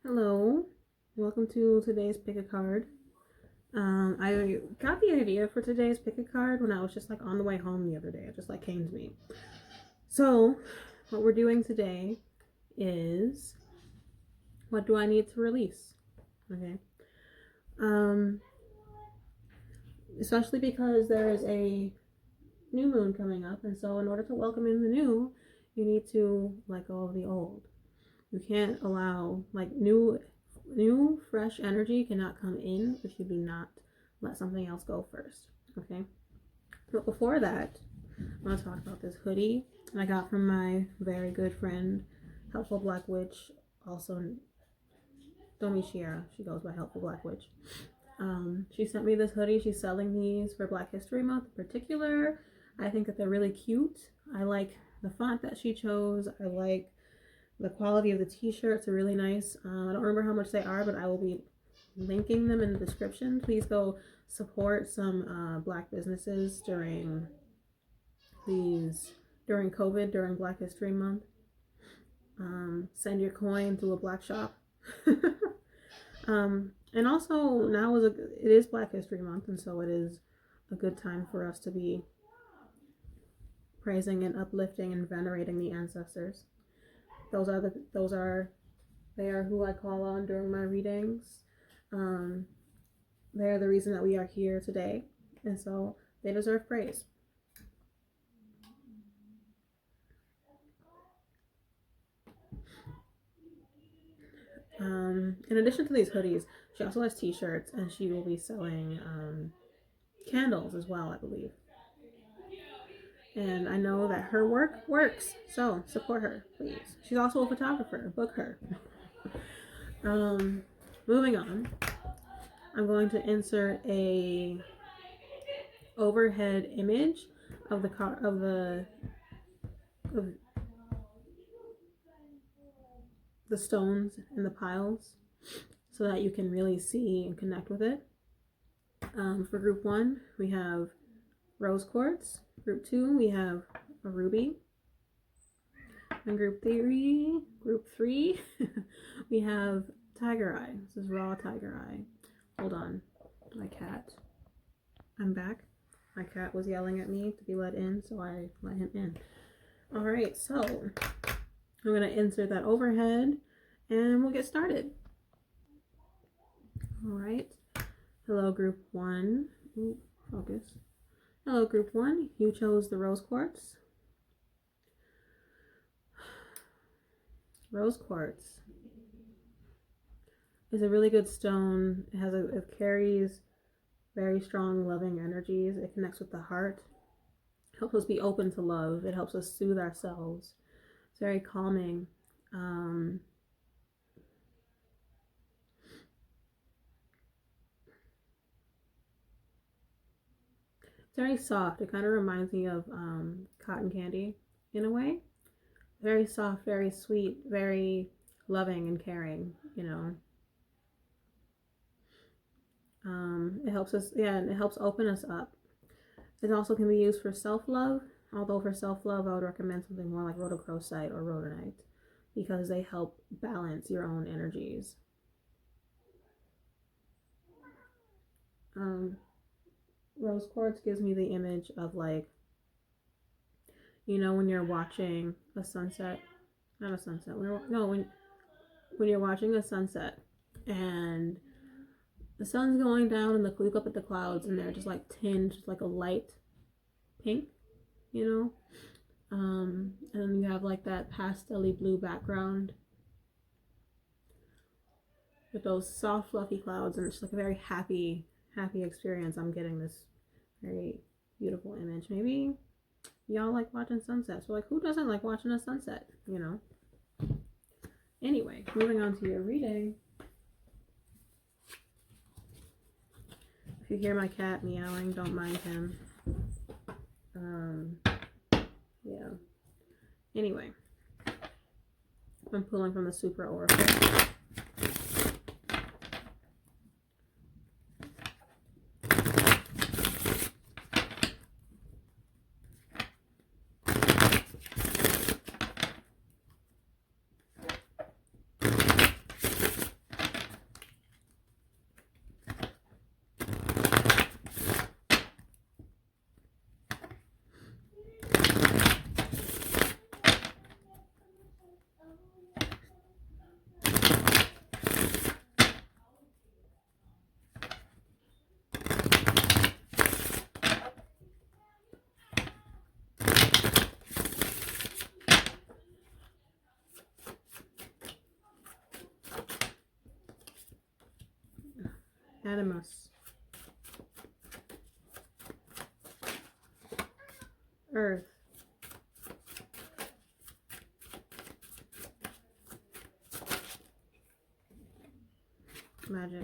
Hello, welcome to today's pick a card. I got the idea for today's pick a card when I was just on the way home the other day. It just came to me. So, what we're doing today is what do I need to release? Okay. Especially because there is a new moon coming up, and so in order to welcome in the new, you need to let go of the old. You can't allow new fresh energy cannot come in if you do not let something else go first. Okay. But before that, I want to talk about this hoodie I got from my very good friend, Helpful Black Witch, also Domitiera. She goes by Helpful Black Witch. She sent me this hoodie. She's selling these for Black History Month in particular. I think that they're really cute. I like the font that she chose. I like the quality of the t-shirts are really nice. I don't remember how much they are, but I will be linking them in the description. Please go support some Black businesses during COVID, during Black History Month. Send your coin to a Black shop. And also now it is Black History Month, and so it is a good time for us to be praising and uplifting and venerating the ancestors. They are who I call on during my readings. They are the reason that we are here today, and so they deserve praise. In addition to these hoodies, she also has t-shirts, and she will be selling candles as well, I believe. And I know that her work works, so support her, please. She's also a photographer. Book her. Moving on, I'm going to insert a overhead image of the stones in the piles, so that you can really see and connect with it. For group 1, we have rose quartz. Group 2, we have a ruby. And group 3, we have tiger eye. This is raw tiger eye. Hold on, my cat. I'm back. My cat was yelling at me to be let in, so I let him in. All right, so I'm gonna insert that overhead, and we'll get started. All right. Hello, group 1. Ooh, focus. Hello, group 1. You chose the rose quartz. Rose quartz is a really good stone. It carries very strong, loving energies. It connects with the heart. It helps us be open to love. It helps us soothe ourselves. It's very calming. It's very soft. It kind of reminds me of cotton candy in a way. Very soft, very sweet, very loving and caring, you know. It helps us, and it helps open us up. It also can be used for self-love, although for self-love I would recommend something more like rhodochrosite or rhodonite, because they help balance your own energies. Rose quartz gives me the image of when you're watching a sunset, not a sunset, when you're watching a sunset and the sun's going down and look up at the clouds and they're just tinged like a light pink, and then you have that pastel-y blue background with those soft fluffy clouds, and it's a very happy experience. I'm getting this very beautiful image. Maybe y'all like watching sunsets. So who doesn't like watching a sunset, Anyway, moving on to your reading. If you hear my cat meowing, don't mind him. Yeah. Anyway, I'm pulling from the Supra Oracle. Animus. Earth. Magic.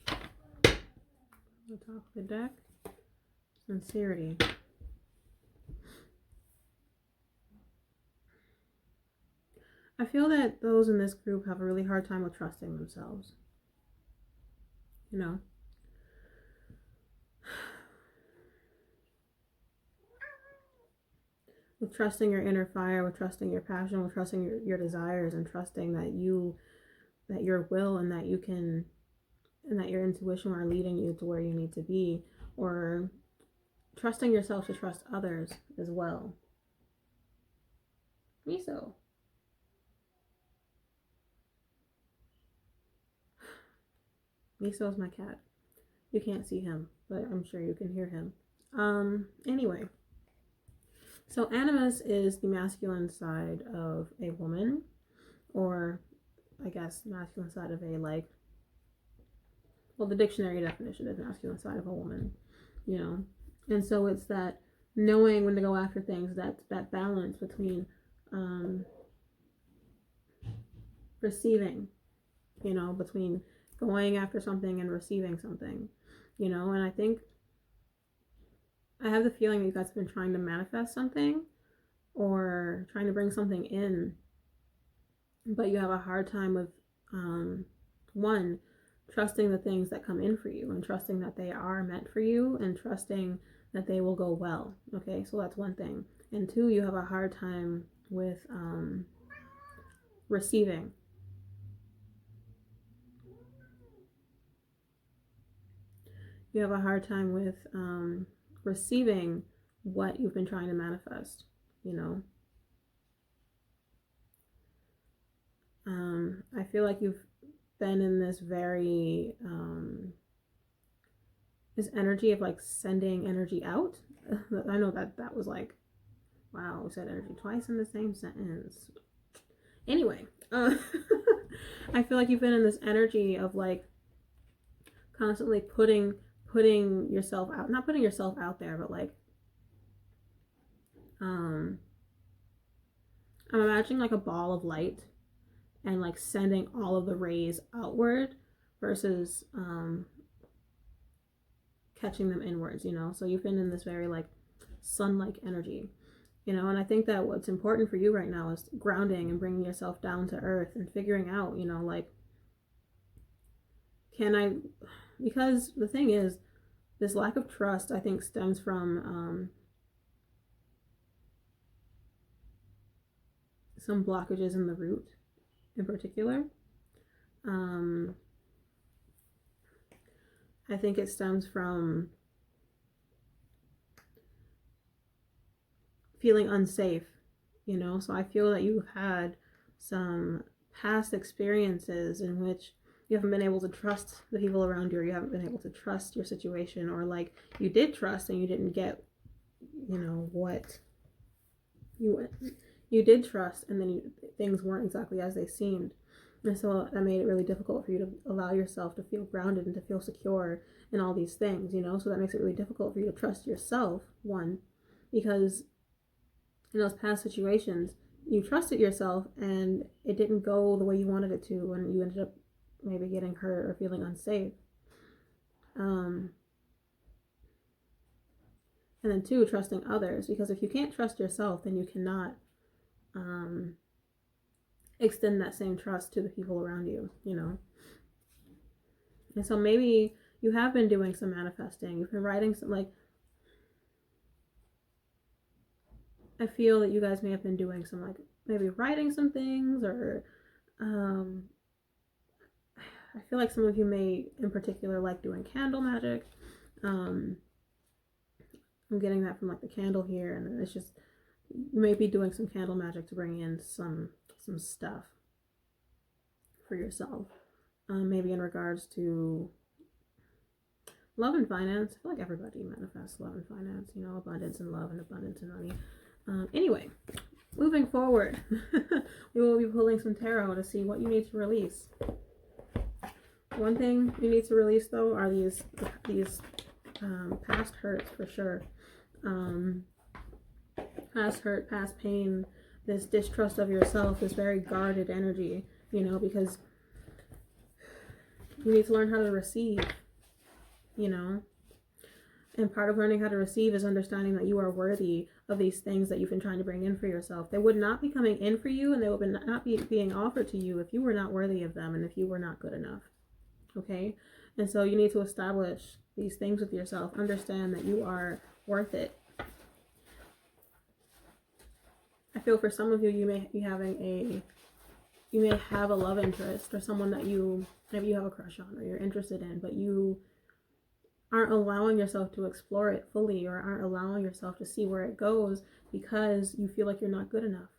On top of the deck. Sincerity. I feel that those in this group have a really hard time with trusting themselves. You know? With trusting your inner fire, with trusting your passion, with trusting your desires, and trusting that your will and that you can, and that your intuition are leading you to where you need to be, or trusting yourself to trust others as well. Miso. Miso is my cat. You can't see him, but I'm sure you can hear him. Anyway. So animus is the masculine side of a woman, or I guess masculine side of a, like, well, the dictionary definition is masculine side of a woman, you know. And so it's that knowing when to go after things, that balance between receiving, you know, between going after something and receiving something, you know. And I think I have the feeling that you guys have been trying to manifest something or trying to bring something in, but you have a hard time with one, trusting the things that come in for you, and trusting that they are meant for you, and trusting that they will go well. Okay, so that's one thing. And two, you have a hard time with receiving. You have a hard time with receiving what you've been trying to manifest, you know. I feel like you've been in this very this energy of like sending energy out. I know that was like, wow, we said energy twice in the same sentence. Anyway, I feel like you've been in this energy of like constantly putting yourself out, not putting yourself out there, but like I'm imagining like a ball of light and like sending all of the rays outward versus catching them inwards, you know. So you've been in this very like sun-like energy, you know. And I think that what's important for you right now is grounding and bringing yourself down to earth and figuring out, you know, like, because the thing is, this lack of trust, I think, stems from some blockages in the root in particular. I think it stems from feeling unsafe, you know. So I feel that you've had some past experiences in which you haven't been able to trust the people around you, or you haven't been able to trust your situation, or like you did trust and you didn't get, you know, what you did trust, and then things weren't exactly as they seemed. And so that made it really difficult for you to allow yourself to feel grounded and to feel secure in all these things, you know. So that makes it really difficult for you to trust yourself, one, because in those past situations you trusted yourself and it didn't go the way you wanted it to, and you ended up maybe getting hurt or feeling unsafe. And then two, trusting others, because if you can't trust yourself, then you cannot extend that same trust to the people around you, you know. And so maybe you have been doing some manifesting, you've been writing some, like, I feel that you guys may have been doing some, like, maybe writing some things, or I feel like some of you may in particular like doing candle magic. I'm getting that from like the candle here, and it's just, you may be doing some candle magic to bring in some stuff for yourself, maybe in regards to love and finance. I feel like everybody manifests love and finance, you know, abundance and love and abundance and money. Anyway, moving forward, we will be pulling some tarot to see what you need to release. One thing you need to release though are these past hurts for sure. Past hurt, past pain, this distrust of yourself, this very guarded energy, you know, because you need to learn how to receive, you know. And part of learning how to receive is understanding that you are worthy of these things that you've been trying to bring in for yourself. They would not be coming in for you, and they would not be being offered to you if you were not worthy of them and if you were not good enough. Okay? And so you need to establish these things with yourself. Understand that you are worth it. I feel for some of you, you may be you may have a love interest or someone that maybe you have a crush on or you're interested in, but you aren't allowing yourself to explore it fully or aren't allowing yourself to see where it goes because you feel like you're not good enough.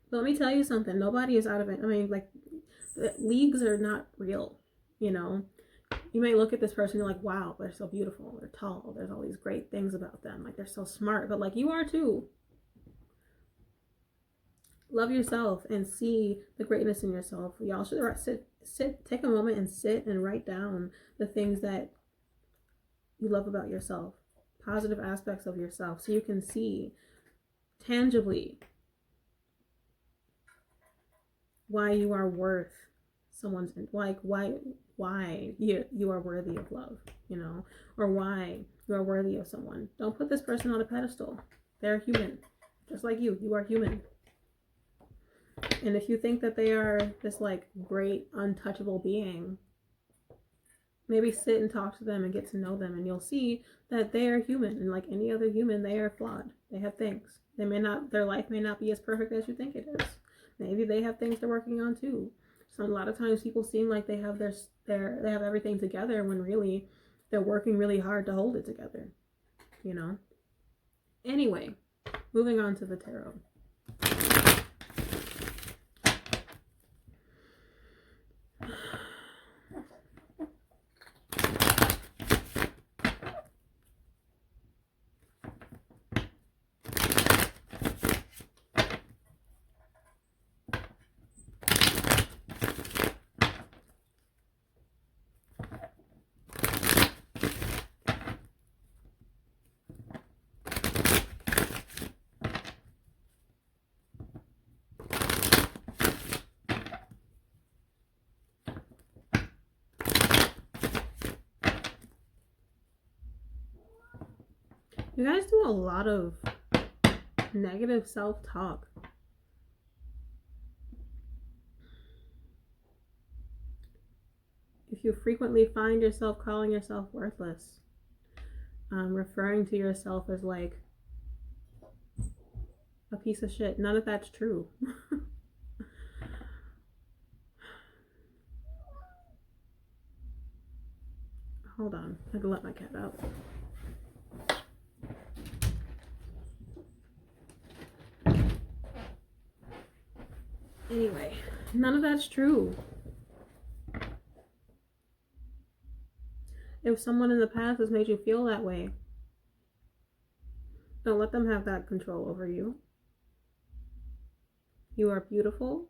But let me tell you something. Nobody is out of it. I mean, like, leagues are not real, you know. You may look at this person, you're like, wow, they're so beautiful, they're tall, there's all these great things about them, like they're so smart, but like you are too. Love yourself and see the greatness in yourself. Y'all should take a moment and sit and write down the things that you love about yourself, positive aspects of yourself, so you can see tangibly why you are worth someone's, like why you are worthy of love, you know, or why you are worthy of someone. Don't put this person on a pedestal. They're human, just like you. You are human. And if you think that they are this like great untouchable being, maybe sit and talk to them and get to know them, and you'll see that they are human, and like any other human, they are flawed. They have things. Their life may not be as perfect as you think it is. Maybe they have things they're working on too. So a lot of times people seem like they have they have everything together when really they're working really hard to hold it together, you know. Anyway, moving on to the tarot. You guys do a lot of negative self-talk. If you frequently find yourself calling yourself worthless, referring to yourself as like a piece of shit, none of that's true. Hold on, I can let my cat out. Anyway, none of that's true. If someone in the past has made you feel that way, don't let them have that control over you. You are beautiful.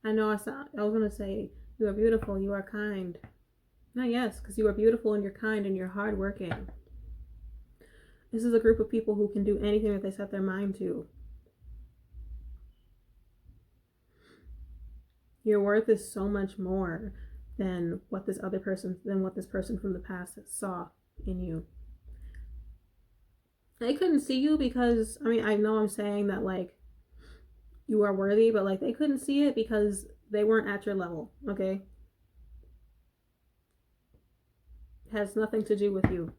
I know I was going to say, you are beautiful, you are kind. Yes, because you are beautiful and you're kind and you're hardworking. This is a group of people who can do anything that they set their mind to. Your worth is so much more than what this person from the past saw in you. They couldn't see you because, I mean, I know I'm saying that like you are worthy, but like they couldn't see it because they weren't at your level, okay? It has nothing to do with you.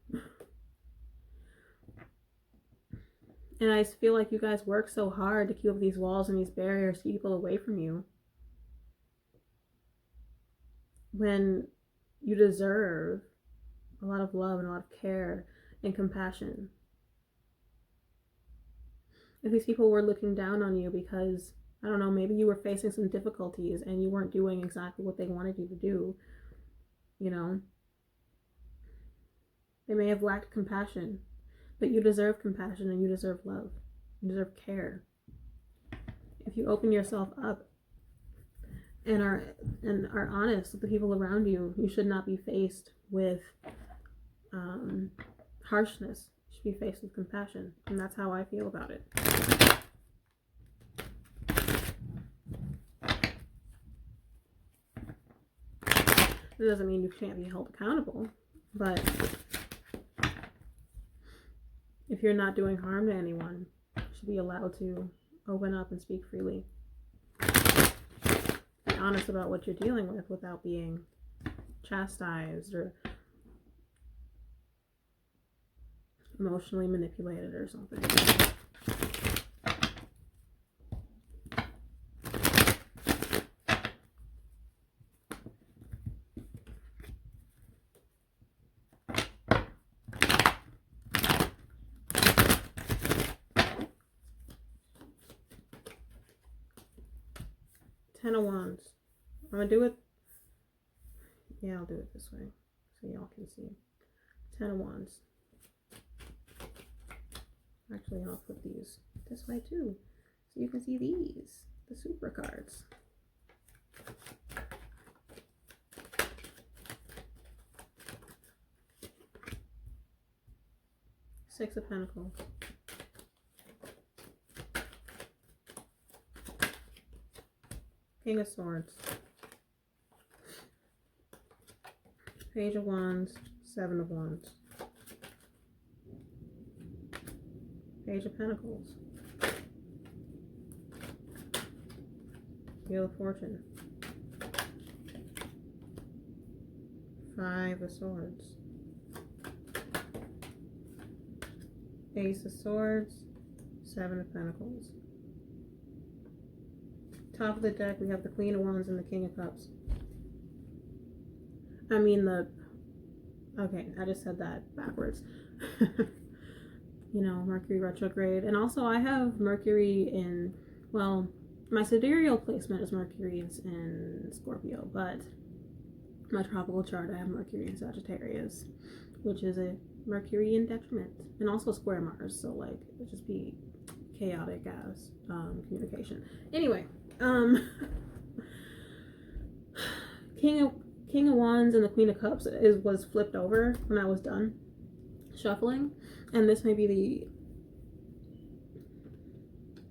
And I feel like you guys work so hard to keep up these walls and these barriers to keep people away from you, when you deserve a lot of love and a lot of care and compassion. If these people were looking down on you because, I don't know, maybe you were facing some difficulties and you weren't doing exactly what they wanted you to do, you know, They may have lacked compassion, but you deserve compassion and you deserve love. You deserve care. If you open yourself up and are honest with the people around you, you should not be faced with harshness. You should be faced with compassion. And that's how I feel about it. It doesn't mean you can't be held accountable, but if you're not doing harm to anyone, you should be allowed to open up and speak freely. Be honest about what you're dealing with without being chastised or emotionally manipulated or something. 10 of Wands. I'm gonna do it. Yeah, I'll do it this way so y'all can see. 10 of Wands. Actually, I'll put these this way too, so you can see these, the Supra cards. Six of Pentacles. King of Swords. Page of Wands. Seven of Wands. Page of Pentacles. Wheel of Fortune. Five of Swords. Ace of Swords. Seven of Pentacles. Top of the deck, we have the Queen of Wands and the King of Cups. Okay, I just said that backwards. You know, Mercury retrograde. And also I have Mercury in, well, my sidereal placement is Mercury in Scorpio, but my tropical chart I have Mercury in Sagittarius, which is a Mercury in detriment, and also square Mars, so like it'd just be chaotic as communication. Anyway, King of Wands and the Queen of Cups was flipped over when I was done shuffling, and this may be the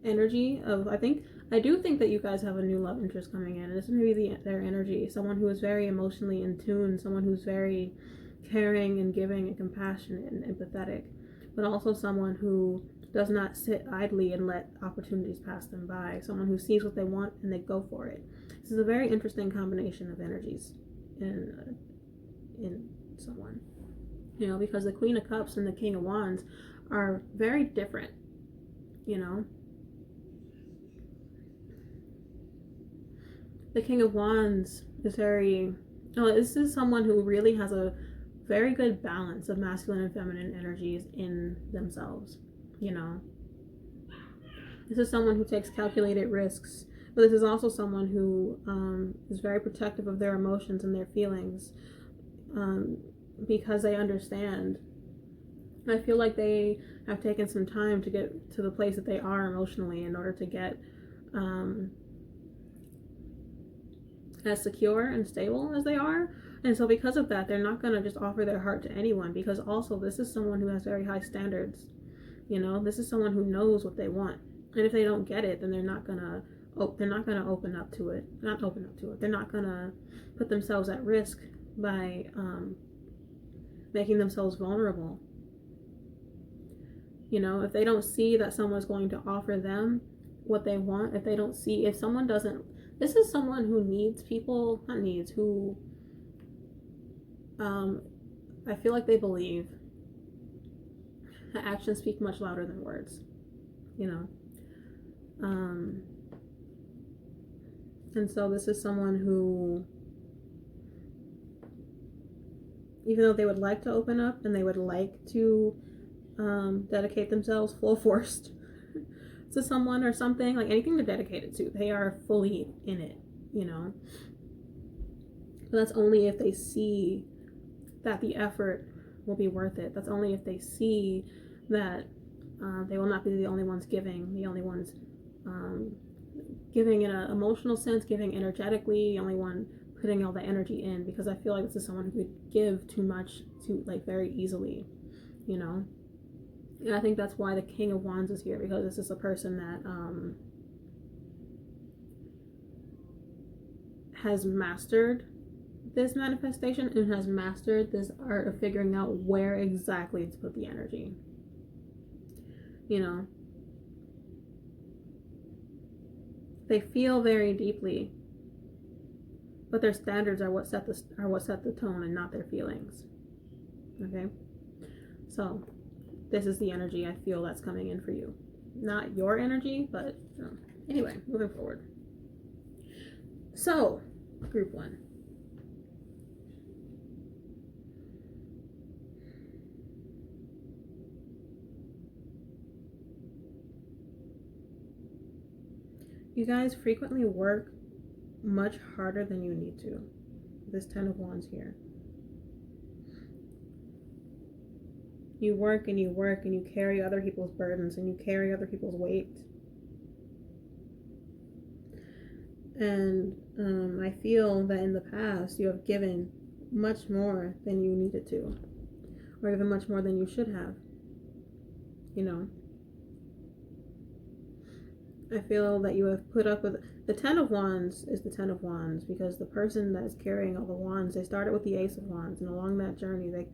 energy of, I do think that you guys have a new love interest coming in, and this may be their energy. Someone who is very emotionally in tune, someone who's very caring and giving and compassionate and empathetic, but also someone who does not sit idly and let opportunities pass them by. Someone who sees what they want and they go for it. This is a very interesting combination of energies in someone, you know, because the Queen of Cups and the King of Wands are very different, you know. The King of Wands is this is someone who really has a very good balance of masculine and feminine energies in themselves, you know. This is someone who takes calculated risks, but this is also someone who is very protective of their emotions and their feelings, because they understand. I feel like they have taken some time to get to the place that they are emotionally in order to get as secure and stable as they are. And so because of that, they're not going to just offer their heart to anyone, because also this is someone who has very high standards. You know, this is someone who knows what they want. And if they don't get it, then they're not going to open up to it. Not open up to it. They're not going to put themselves at risk by making themselves vulnerable. You know, if they don't see that someone's going to offer them what they want, if someone doesn't, this is someone who needs people, who I feel like they believe that actions speak much louder than words, you know. And so this is someone who, even though they would like to open up and they would like to dedicate themselves full force to someone or something, like anything they're dedicated to, they are fully in it, you know. But that's only if they see that the effort will be worth it. That's only if they see that they will not be the only ones giving, the only ones giving in an emotional sense, giving energetically, the only one putting all the energy in, because I feel like this is someone who could give too much to like very easily, you know. And I think that's why the King of Wands is here, because this is a person that has mastered this manifestation and has mastered this art of figuring out where exactly to put the energy, you know. They feel very deeply, but their standards are what set the tone and not their feelings. Okay, so this is the energy I feel that's coming in for you, not your energy, but anyway, moving forward. So group 1, you guys frequently work much harder than you need to. This 10 of Wands here. You work and you work and you carry other people's burdens and you carry other people's weight. And I feel that in the past you have given much more than you needed to, or even much more than you should have, you know. I feel that you have put up with the 10 of Wands is the 10 of Wands because the person that is carrying all the wands, they started with the Ace of Wands, and along that journey they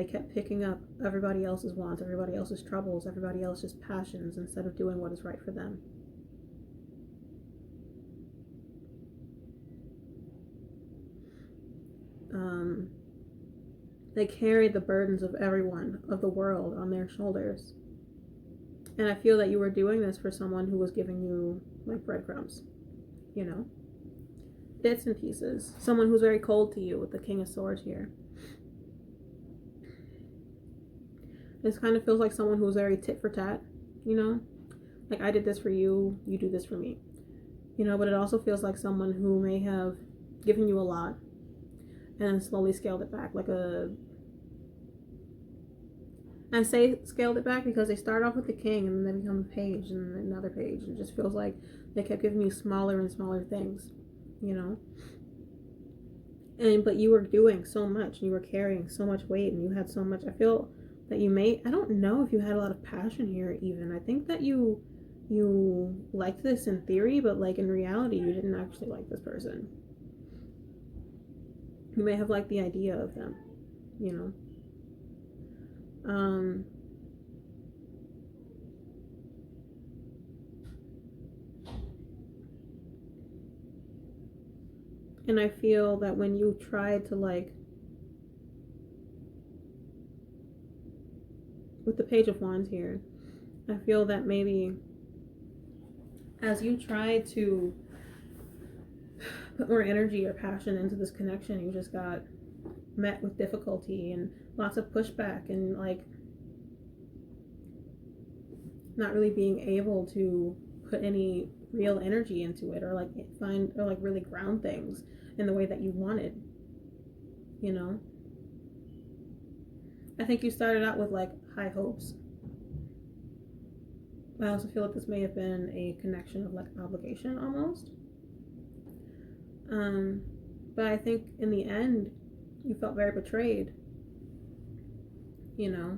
kept picking up everybody else's wands, everybody else's troubles, everybody else's passions, instead of doing what is right for them. They carry the burdens of everyone, of the world, on their shoulders. And I feel that you were doing this for someone who was giving you like breadcrumbs, you know, bits and pieces. Someone who's very cold to you with the King of Swords here. This kind of feels like someone who's very tit for tat, you know, like I did this for you, you do this for me, you know. But it also feels like someone who may have given you a lot and then slowly scaled it back, I say scaled it back because they start off with the King and then they become a page and another page. It just feels like they kept giving you smaller and smaller things, you know. But you were doing so much and you were carrying so much weight and you had so much. I feel that I don't know if you had a lot of passion here even. I think that you liked this in theory, but like in reality you didn't actually like this person. You may have liked the idea of them, you know. And I feel that when you tried to with the Page of Wands here, I feel that maybe as you try to put more energy or passion into this connection, you just got met with difficulty and lots of pushback and not really being able to put any real energy into it, or really ground things in the way that you wanted, you know. I think you started out with high hopes. I also feel like this may have been a connection of obligation almost. But I think in the end you felt very betrayed, you know.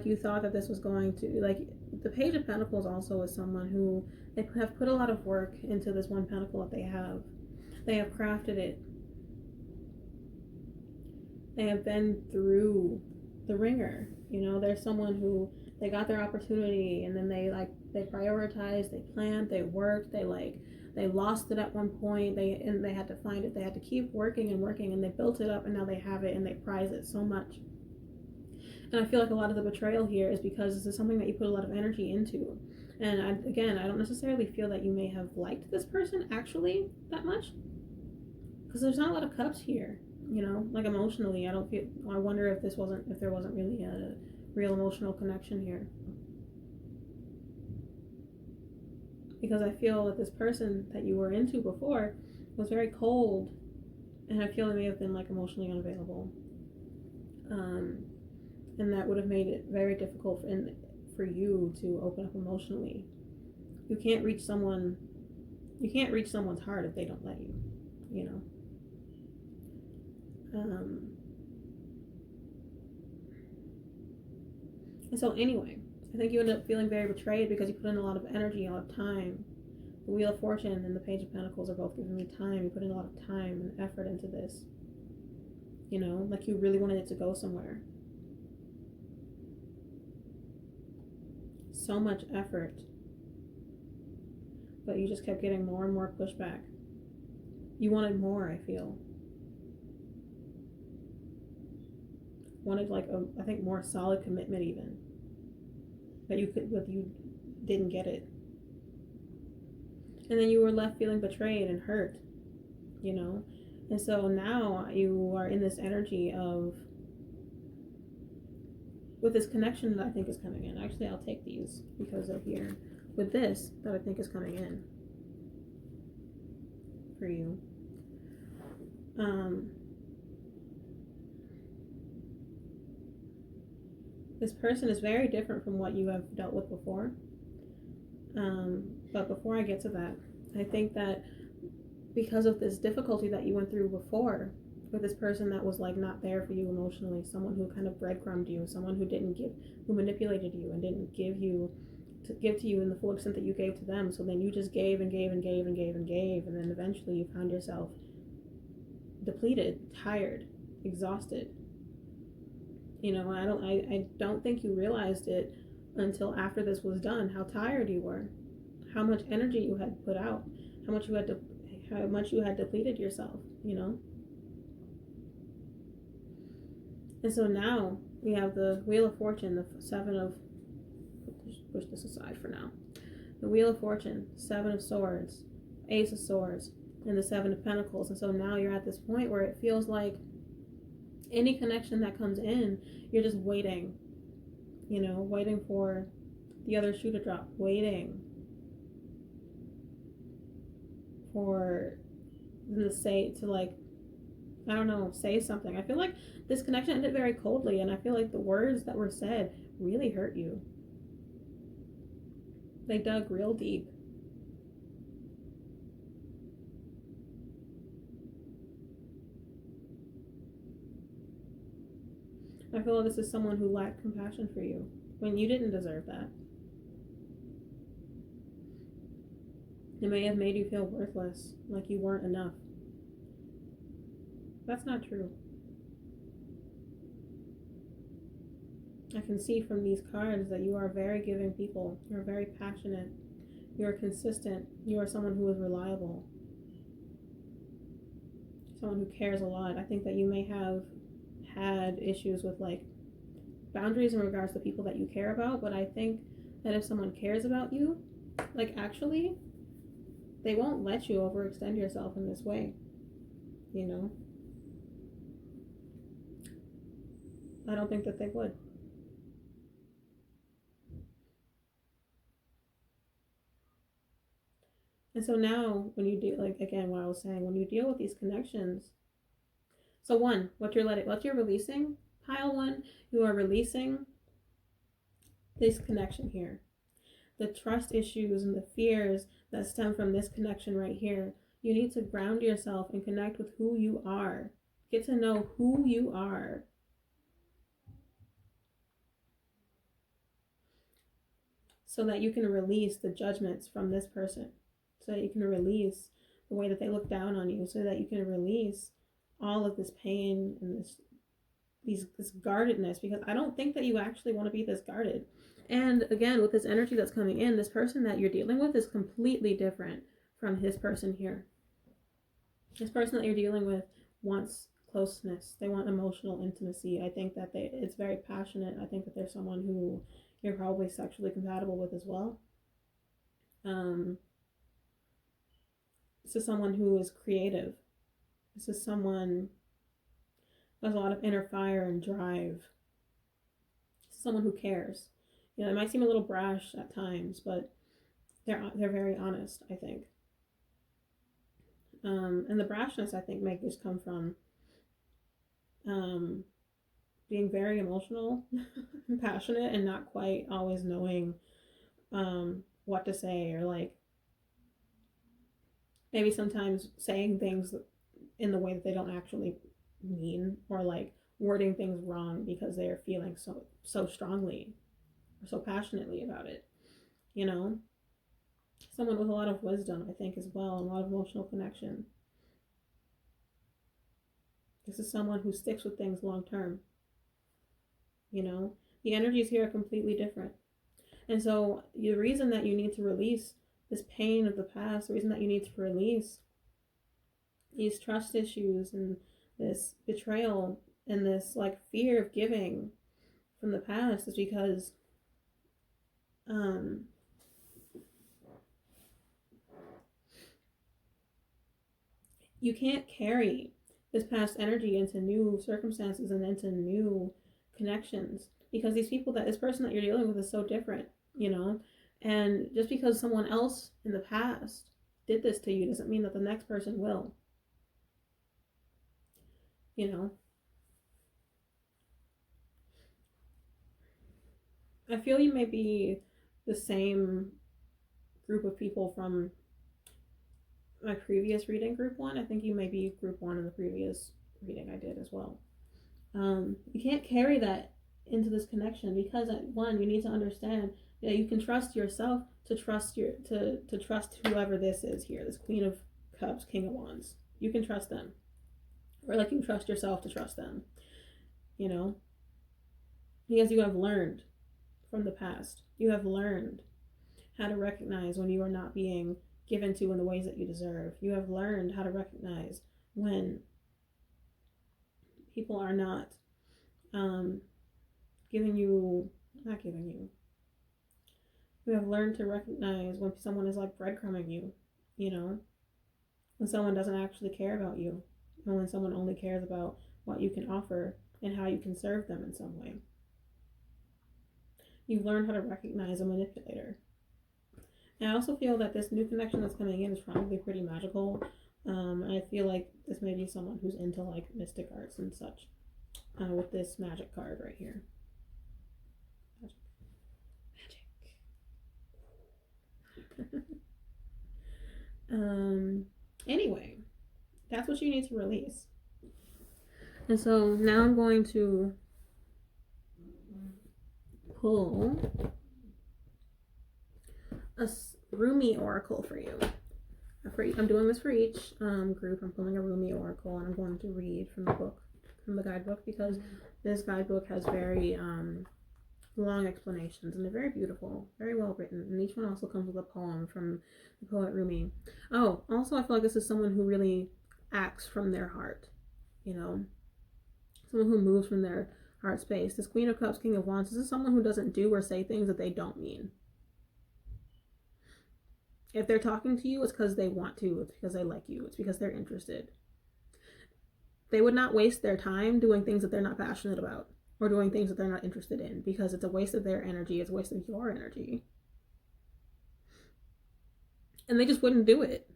You thought that this was going to, the Page of Pentacles also is someone who they have put a lot of work into this one pentacle that they have. They have crafted it. They have been through the ringer, you know. There's someone who they got their opportunity and then they prioritized, they planned, they worked, they lost it at one point, they had to find it, they had to keep working and they built it up and now they have it and they prize it so much. And I feel like a lot of the betrayal here is because this is something that you put a lot of energy into. And I don't necessarily feel that you may have liked this person actually that much, because there's not a lot of cups here, you know. Emotionally, I wonder if there wasn't really a real emotional connection here, because I feel that this person that you were into before was very cold And I feel it may have been like emotionally unavailable. And that would have made it very difficult for you to open up emotionally. You can't reach someone's heart if they don't let you, you know. And so anyway, I think you end up feeling very betrayed because you put in a lot of energy, a lot of time. The Wheel of Fortune and the Page of Pentacles are both giving me time. You put in a lot of time and effort into this. You know, like you really wanted it to go somewhere. So much effort. But you just kept getting more and more pushback. You wanted more, I feel. Wanted like I think more solid commitment even. But you didn't get it. And then you were left feeling betrayed and hurt, you know? And so now you are in this energy of, with this connection that I think is coming in. Actually, I'll take these because they're here. With this that I think is coming in for you. This person is very different from what you have dealt with before. But before I get to that, I think that because of this difficulty that you went through before with this person that was like not there for you emotionally, someone who kind of breadcrumbed you, someone who manipulated you and didn't give to you in the full extent that you gave to them. So then you just gave and gave and gave and gave and gave, and then eventually you found yourself depleted, tired, exhausted. You know, I don't think you realized it until after this was done, how tired you were, how much energy you had put out, how much you had depleted yourself, you know. And so now we have the Wheel of Fortune, the Seven of, push this aside for now, the Wheel of Fortune, Seven of Swords, Ace of Swords, and the Seven of Pentacles. And so now you're at this point where it feels like any connection that comes in, you're just waiting, you know, waiting for the other shoe to drop, waiting for them to say something. I feel like this connection ended very coldly, and I feel like the words that were said really hurt you. They dug real deep. I feel like this is someone who lacked compassion for you when you didn't deserve that. It may have made you feel worthless, like you weren't enough. That's not true. I can see from these cards that you are very giving people. You're very passionate. You are consistent. You are someone who is reliable. Someone who cares a lot. I think that you may have had issues with like boundaries in regards to people that you care about, but I think that if someone cares about you, like actually, they won't let you overextend yourself in this way, you know? I don't think that they would. And so now when you do, like again, what I was saying, when you deal with these connections, so one, what you're releasing, pile one, you are releasing this connection here. The trust issues and the fears that stem from this connection right here. You need to ground yourself and connect with who you are. Get to know who you are. So that you can release the judgments from this person. So that you can release the way that they look down on you. So that you can release all of this pain and this guardedness, because I don't think that you actually want to be this guarded. And again, with this energy that's coming in, this person that you're dealing with is completely different from his person here. This person that you're dealing with wants closeness. They want emotional intimacy. I think that it's very passionate. I think that there's someone who you're probably sexually compatible with as well. This is someone who is creative. This is someone who has a lot of inner fire and drive. This is someone who cares. You know, it might seem a little brash at times, but they're very honest, I think. And the brashness, I think, may just come from being very emotional and passionate and not quite always knowing what to say, or like maybe sometimes saying things in the way that they don't actually mean, or like wording things wrong because they're feeling so strongly or so passionately about it, you know. Someone with a lot of wisdom, I think, as well, and a lot of emotional connection. This is someone who sticks with things long term, you know. The energies here are completely different. And so the reason that you need to release this pain of the past, the reason that you need to release these trust issues and this betrayal and this like fear of giving from the past, is because you can't carry this past energy into new circumstances and into new connections, because this person that you're dealing with is so different, you know. And just because someone else in the past did this to you doesn't mean that the next person will, you know. I feel you may be the same group of people from my previous reading, group one. I think you may be group one in the previous reading I did as well. You can't carry that into this connection, because at one, you need to understand that you can trust yourself to trust to trust whoever this is here, this Queen of Cups, King of Wands. You can trust them, or like you can trust yourself to trust them, you know, because you have learned from the past. You have learned how to recognize when you are not being given to in the ways that you deserve. You have learned how to recognize when people are not not giving you. You have learned to recognize when someone is like breadcrumbing you, you know, when someone doesn't actually care about you, and when someone only cares about what you can offer and how you can serve them in some way. You've learned how to recognize a manipulator. And I also feel that this new connection that's coming in is probably pretty magical. I feel like this may be someone who's into like mystic arts and such, with this magic card right here. Magic. Anyway, that's what you need to release. And so now I'm going to pull a Rumi Oracle for you. I'm doing this for each group. I'm pulling a Rumi Oracle, and I'm going to read from the guidebook, because this guidebook has very long explanations, and they're very beautiful, very well written, and each one also comes with a poem from the poet Rumi. Oh, also I feel like this is someone who really acts from their heart, you know, someone who moves from their heart space. This Queen of Cups, King of Wands, this is someone who doesn't do or say things that they don't mean. If they're talking to you, it's because they want to. It's because they like you. It's because they're interested. They would not waste their time doing things that they're not passionate about, or doing things that they're not interested in, because it's a waste of their energy. It's a waste of your energy. And they just wouldn't do it.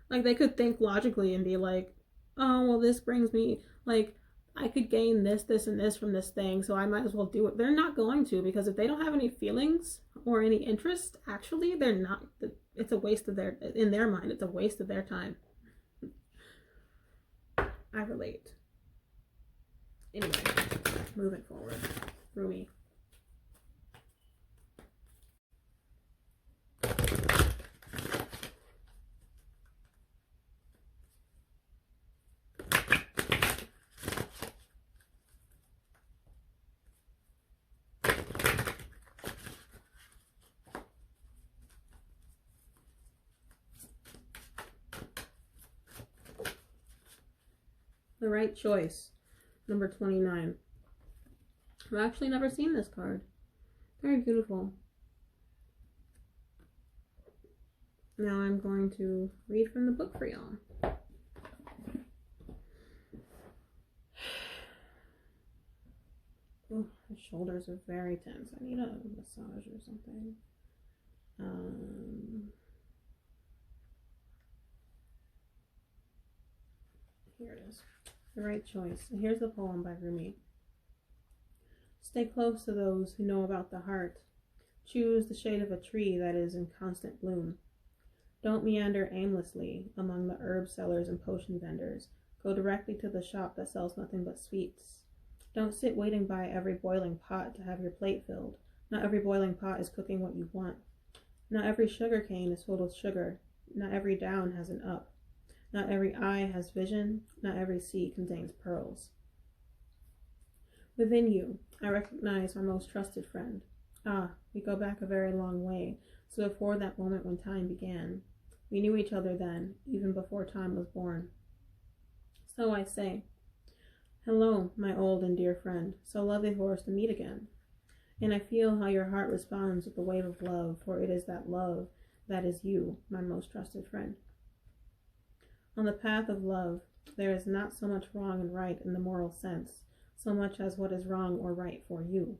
Like, they could think logically and be like, oh, well, this brings me, like, I could gain this, this, and this from this thing, so I might as well do it. They're not going to, because if they don't have any feelings or any interest, actually, they're not, it's a waste of in their mind, it's a waste of their time. I relate. Anyway, moving forward. Rumi. The Right Choice, number 29. I've actually never seen this card. Very beautiful. Now I'm going to read from the book for y'all. Oh, my shoulders are very tense. I need a massage or something. Here it is. The right choice. And here's the poem by Rumi. Stay close to those who know about the heart. Choose the shade of a tree that is in constant bloom. Don't meander aimlessly among the herb sellers and potion vendors. Go directly to the shop that sells nothing but sweets. Don't sit waiting by every boiling pot to have your plate filled. Not every boiling pot is cooking what you want. Not every sugar cane is filled with sugar. Not every down has an up. Not every eye has vision. Not every sea contains pearls. Within you, I recognize our most trusted friend. Ah, we go back a very long way, so before that moment when time began. We knew each other then, even before time was born. So I say, hello, my old and dear friend, so lovely for us to meet again. And I feel how your heart responds with the wave of love, for it is that love that is you, my most trusted friend. On the path of love, there is not so much wrong and right in the moral sense, so much as what is wrong or right for you.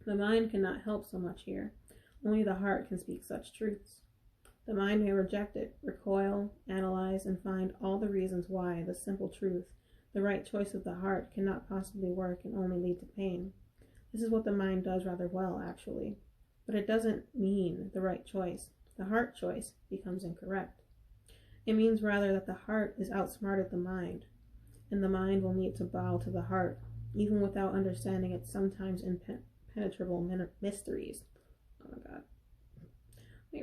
The mind cannot help so much here. Only the heart can speak such truths. The mind may reject it, recoil, analyze, and find all the reasons why the simple truth, the right choice of the heart, cannot possibly work and only lead to pain. This is what the mind does rather well, actually. But it doesn't mean the right choice. The heart choice becomes incorrect. It means rather that the heart is outsmarted the mind, and the mind will need to bow to the heart, even without understanding its sometimes impenetrable mysteries. Oh my god. Let me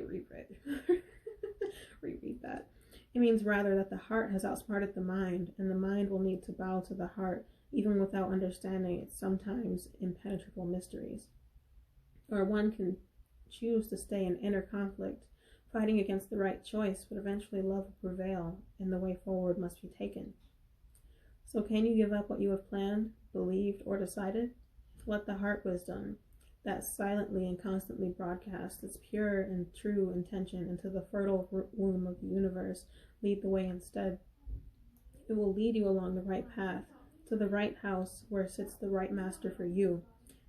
reread that. It means rather that the heart has outsmarted the mind, and the mind will need to bow to the heart, even without understanding its sometimes impenetrable mysteries. Or one can choose to stay in inner conflict, fighting against the right choice, but eventually love will prevail, and the way forward must be taken. So can you give up what you have planned, believed, or decided? Let the heart wisdom, that silently and constantly broadcasts its pure and true intention into the fertile womb of the universe, lead the way instead. It will lead you along the right path, to the right house where sits the right master for you.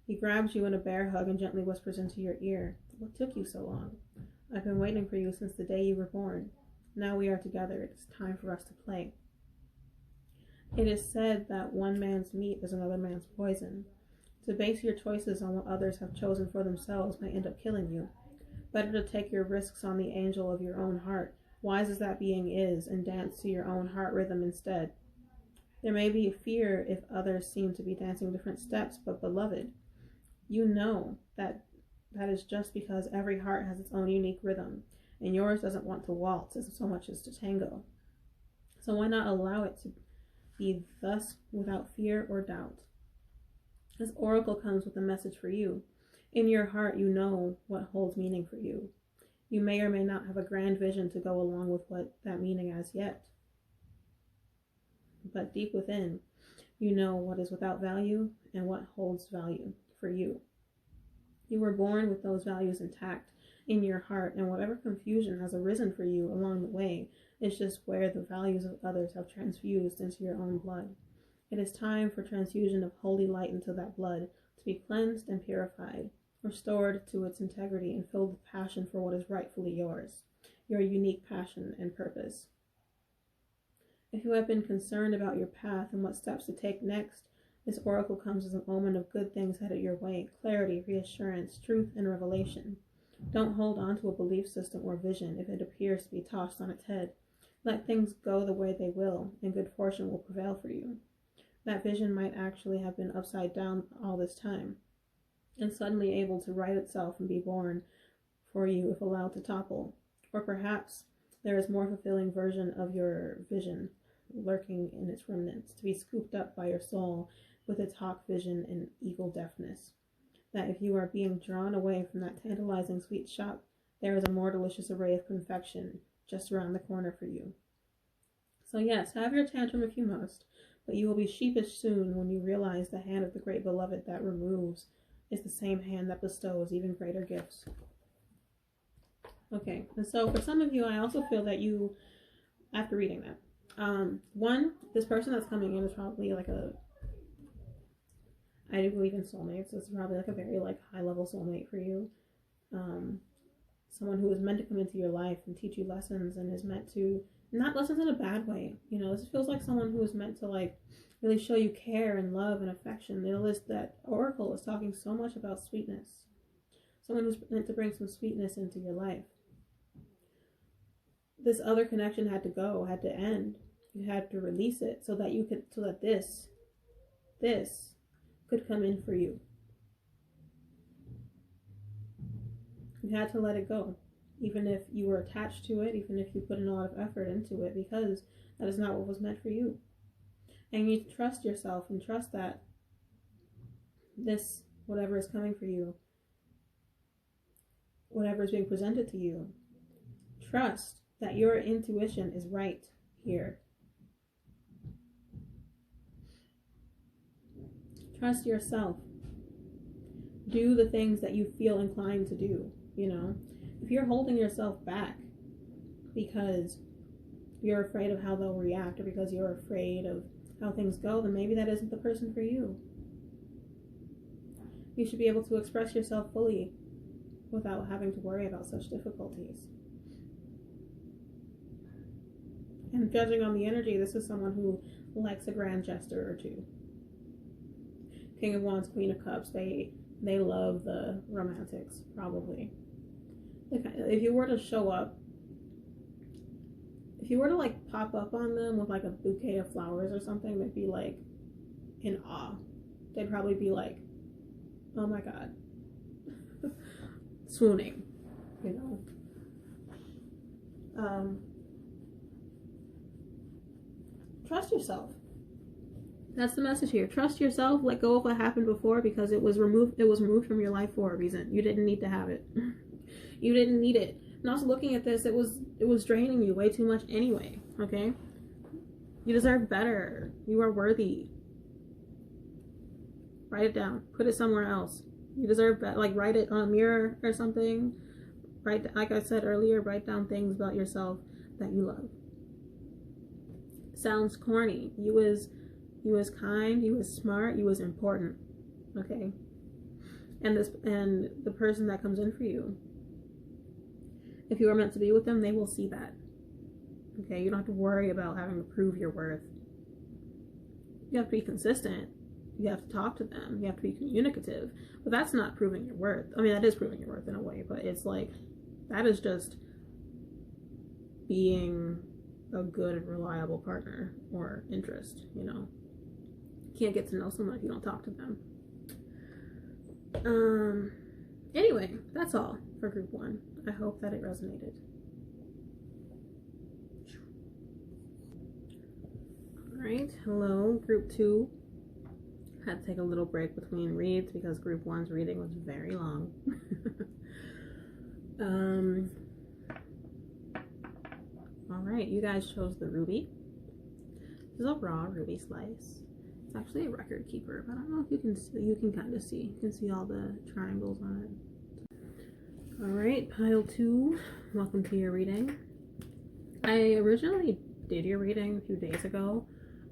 He grabs you in a bear hug and gently whispers into your ear, "What took you so long? I've been waiting for you since the day you were born. Now we are together. It is time for us to play." It is said that one man's meat is another man's poison. To base your choices on what others have chosen for themselves may end up killing you. Better to take your risks on the angel of your own heart, wise as that being is, and dance to your own heart rhythm instead. There may be fear if others seem to be dancing different steps, but beloved, you know that is just because every heart has its own unique rhythm, and yours doesn't want to waltz as so much as to tango. So why not allow it to be thus without fear or doubt? This oracle comes with a message for you. In your heart, you know what holds meaning for you. You may or may not have a grand vision to go along with what that meaning as yet. But deep within, you know what is without value and what holds value for you. You were born with those values intact in your heart, and whatever confusion has arisen for you along the way is just where the values of others have transfused into your own blood. It is time for transfusion of holy light into that blood, to be cleansed and purified, restored to its integrity, and filled with passion for what is rightfully yours, your unique passion and purpose. If you have been concerned about your path and what steps to take next, this oracle comes as an omen of good things headed your way, clarity, reassurance, truth, and revelation. Don't hold on to a belief system or vision if it appears to be tossed on its head. Let things go the way they will, and good fortune will prevail for you. That vision might actually have been upside down all this time, and suddenly able to right itself and be born for you if allowed to topple. Or perhaps there is a more fulfilling version of your vision lurking in its remnants, to be scooped up by your soul with its hawk vision and eagle deafness. That if you are being drawn away from that tantalizing sweet shop, there is a more delicious array of confection just around the corner for you. So yes, have your tantrum if you must, but you will be sheepish soon when you realize the hand of the great beloved that removes is the same hand that bestows even greater gifts. Okay, and so for some of you, I also feel that you, after reading that, this person that's coming in is probably like I do believe in soulmates, so it's probably like a very high level soulmate for you. Someone who is meant to come into your life and teach you lessons and is meant to not lessons in a bad way. You know, this feels like someone who is meant to like really show you care and love and affection. The list that Oracle is talking so much about sweetness. Someone who's meant to bring some sweetness into your life. This other connection had to go, had to end. You had to release it so that you could, so that this could come in for you. You had to let it go, even if you were attached to it, even if you put in a lot of effort into it, because that is not what was meant for you. And you need to trust yourself and trust that this, whatever is coming for you, whatever is being presented to you, trust that your intuition is right here. Trust yourself. Do the things that you feel inclined to do, you know. If you're holding yourself back because you're afraid of how they'll react or because you're afraid of how things go, then maybe that isn't the person for you. You should be able to express yourself fully without having to worry about such difficulties. And judging on the energy, this is someone who likes a grand gesture or two. King of Wands, Queen of Cups, they love the romantics, probably. If you were to show up, if you were to like pop up on them with like a bouquet of flowers or something, they'd be like in awe. They'd probably be like, oh my God. Swooning, you know. Trust yourself. That's the message here. Trust yourself. Let go of what happened before because it was removed from your life for a reason. You didn't need to have it. You didn't need it. And also looking at this, it was draining you way too much anyway. Okay? You deserve better. You are worthy. Write it down. Put it somewhere else. You deserve better. Like write it on a mirror or something. Write, like I said earlier, write down things about yourself that you love. Sounds corny. You was kind, you was smart, you was important. Okay? And the person that comes in for you, if you are meant to be with them, they will see that. Okay? You don't have to worry about having to prove your worth. You have to be consistent. You have to talk to them. You have to be communicative. But that's not proving your worth. I mean, that is proving your worth in a way, but it's like, that is just being a good and reliable partner or interest, you know. You can't get to know someone if you don't talk to them. Anyway, that's all for group 1. I hope that it resonated. Alright, hello, group 2. Had to take a little break between reads because group 1's reading was very long. Alright, you guys chose the ruby. This is a raw ruby slice. It's actually a record keeper, but I don't know if you can see, you can kind of see. You can see all the triangles on it. Alright, pile 2. Welcome to your reading. I originally did your reading a few days ago,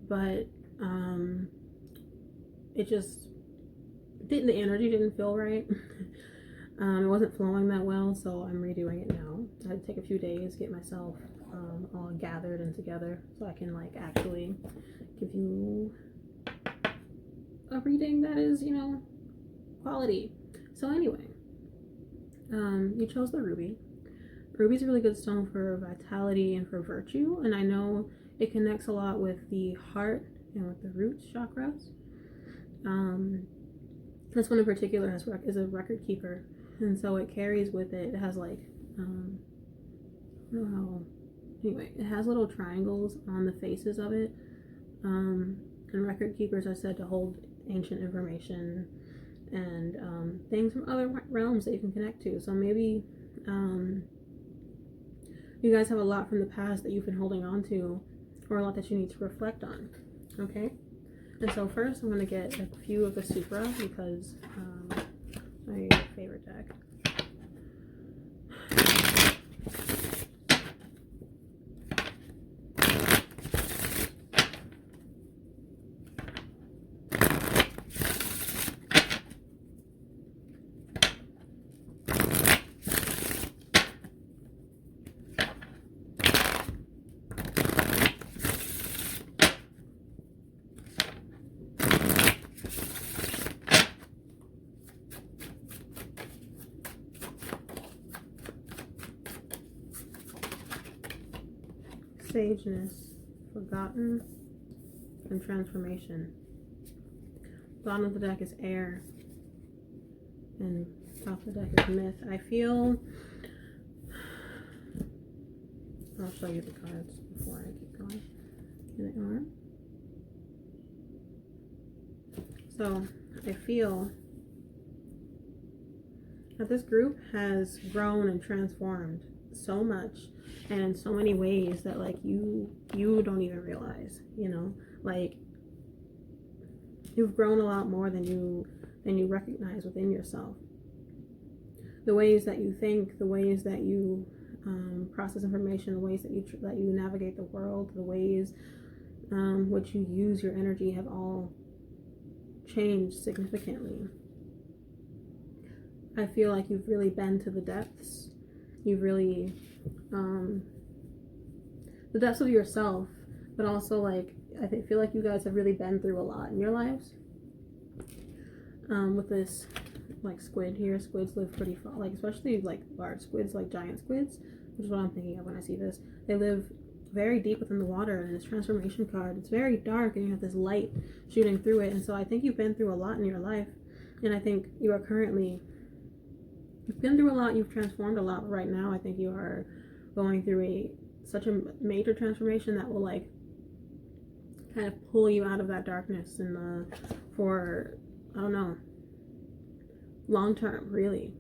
but it just didn't, the energy didn't feel right. It wasn't flowing that well, so I'm redoing it now. I had to take a few days, get myself all gathered and together so I can like actually give you a reading that is, you know, quality. So anyway, you chose the ruby. Ruby's a really good stone for vitality and for virtue, and I know it connects a lot with the heart and with the root chakras. This one in particular is a record keeper, and so it carries with it, it has like, I don't know how, anyway, it has little triangles on the faces of it, and record keepers are said to hold ancient information and things from other realms that you can connect to. So maybe you guys have a lot from the past that you've been holding on to, or a lot that you need to reflect on. Okay? And so first I'm going to get a few of the Supra because my favorite deck. Sageness, forgotten, and transformation. Bottom of the deck is air, and top of the deck is myth. I feel, I'll show you the cards before I keep going. Here they are. So I feel that this group has grown and transformed so much and in so many ways that like you don't even realize, you know, like you've grown a lot more than you recognize within yourself. The ways that you think, the ways that you process information, the ways that you navigate the world, the ways which you use your energy have all changed significantly. I feel like you've really been to the depths. You've really the depths of yourself, but also like I feel like you guys have really been through a lot in your lives. With this like squid here, squids live pretty far, like especially like large squids, like giant squids, which is what I'm thinking of when I see this. They live very deep within the water, and this transformation card, it's very dark and you have this light shooting through it. And so I think you've been through a lot in your life, and I think you are currently, you've been through a lot, you've transformed a lot, but right now I think you are going through such a major transformation that will like kind of pull you out of that darkness and for I don't know, long term, really.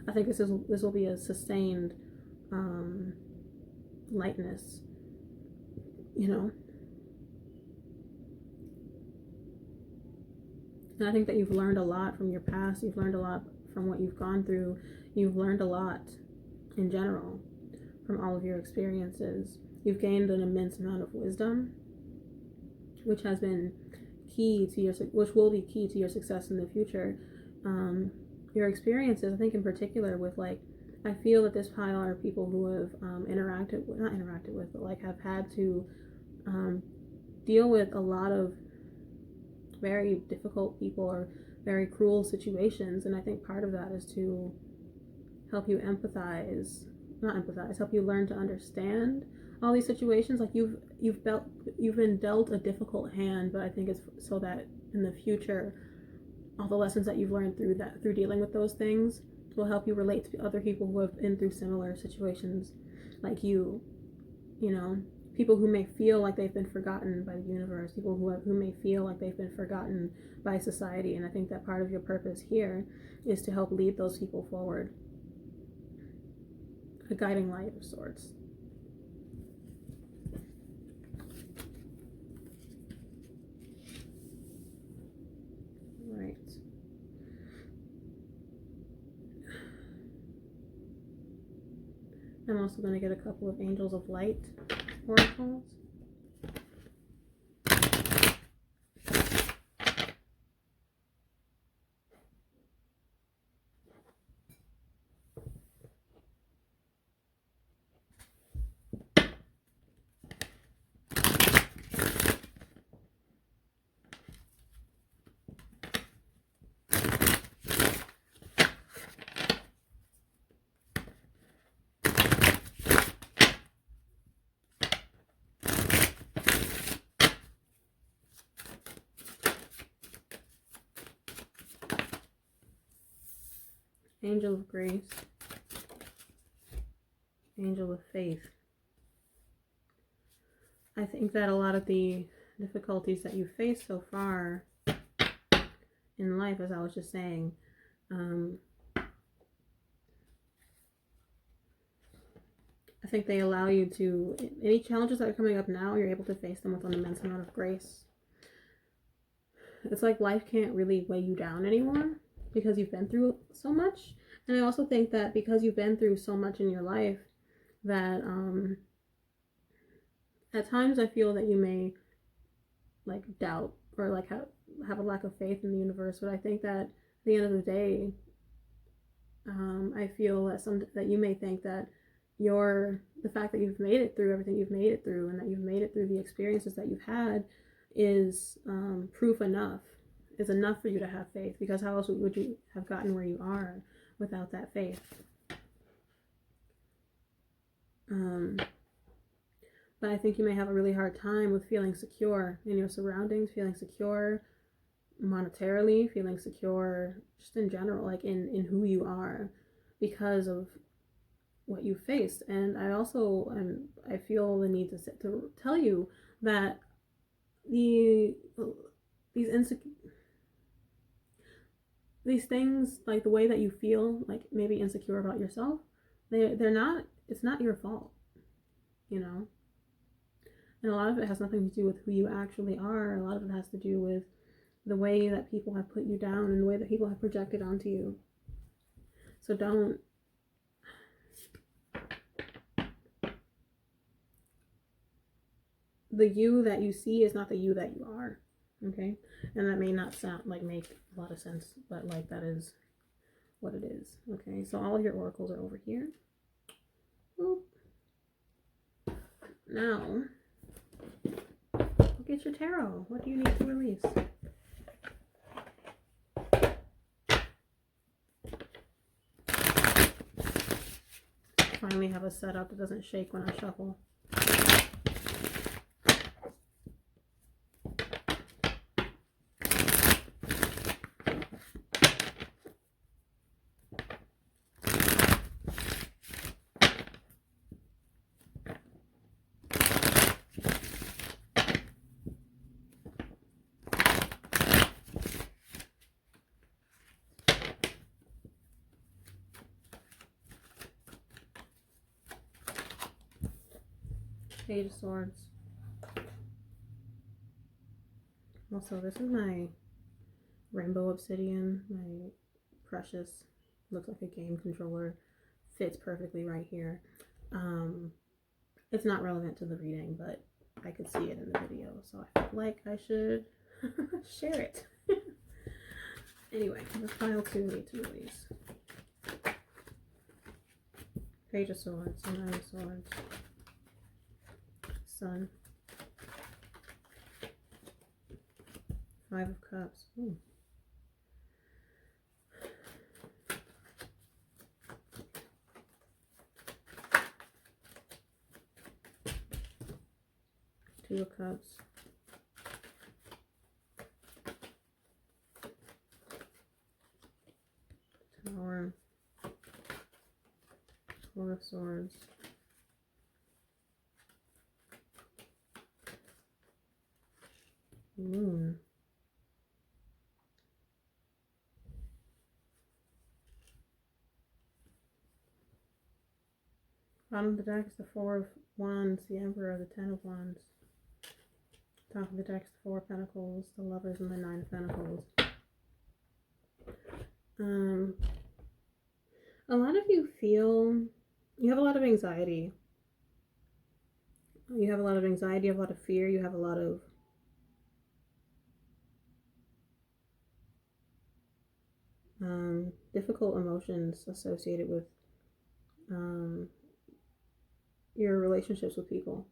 I think this will be a sustained lightness, you know. And I think that you've learned a lot from your past. You've learned a lot from what you've gone through. You've learned a lot in general from all of your experiences. You've gained an immense amount of wisdom, which has been key to which will be key to your success in the future. Your experiences, I think in particular with like, I feel that this pile are people who have not interacted with, but like have had to deal with a lot of very difficult people or very cruel situations. And I think part of that is to help you help you learn to understand all these situations. Like you've been dealt a difficult hand, but I think it's so that in the future, all the lessons that you've learned through dealing with those things will help you relate to other people who have been through similar situations like you know, people who may feel like they've been forgotten by the universe, people who may feel like they've been forgotten by society. And I think that part of your purpose here is to help lead those people forward, a guiding light of sorts. Right. I'm also going to get a couple of Angels of Light oracles. Angel of Grace, Angel of Faith. I think that a lot of the difficulties that you faced so far in life, as I was just saying, I think they allow you to, any challenges that are coming up now, you're able to face them with an immense amount of grace. It's like life can't really weigh you down anymore, because you've been through so much. And I also think that because you've been through so much in your life, that at times I feel that you may like doubt or like have a lack of faith in the universe. But I think that at the end of the day, I feel that you may think that the fact that you've made it through everything you've made it through, and that you've made it through the experiences that you've had, is proof enough. Is enough for you to have faith, because how else would you have gotten where you are without that faith? But I think you may have a really hard time with feeling secure in your surroundings, feeling secure monetarily, feeling secure just in general, like in who you are, because of what you faced. And I also I feel the need to tell you that these things, like the way that you feel like maybe insecure about yourself, they're not, it's not your fault, you know. And a lot of it has nothing to do with who you actually are. A lot of it has to do with the way that people have put you down and the way that people have projected onto you. So don't, the you that you see is not the you that you are, okay? And that may not sound like make a lot of sense, but like that is what it is, okay? So all of your oracles are over here. Boop. Now, look at your tarot. What do you need to release? Finally have a setup that doesn't shake when I shuffle. Page of Swords. Also, this is my rainbow obsidian, my precious, looks like a game controller, fits perfectly right here. It's not relevant to the reading, but I could see it in the video, so I feel like I should share it. Anyway, this pile 2 need to release. Page of Swords, 9 of Swords, Sun, 5 of Cups. Ooh. Two of Cups, Tower, 4 of Swords, Moon, bottom of the deck is the 4 of Wands, the Emperor, the 10 of Wands. Top of the deck is the 4 of Pentacles, the Lovers, and the 9 of Pentacles. A lot of you feel, you have a lot of anxiety. You have a lot of anxiety, you have a lot of fear, you have a lot of difficult emotions associated with your relationships with people.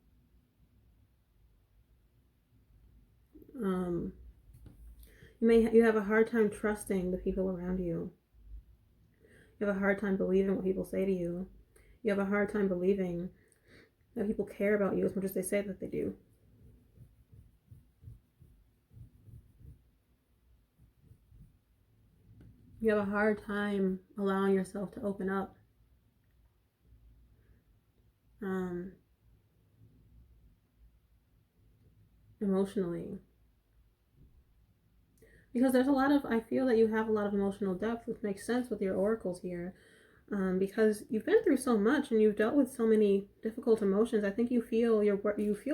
You have a hard time trusting the people around you. You have a hard time believing what people say to you. You have a hard time believing that people care about you as much as they say that they do. You have a hard time allowing yourself to open up. Emotionally. Because there's a lot of, I feel that you have a lot of emotional depth, which makes sense with your oracles here. Because you've been through so much and you've dealt with so many difficult emotions. I think you feel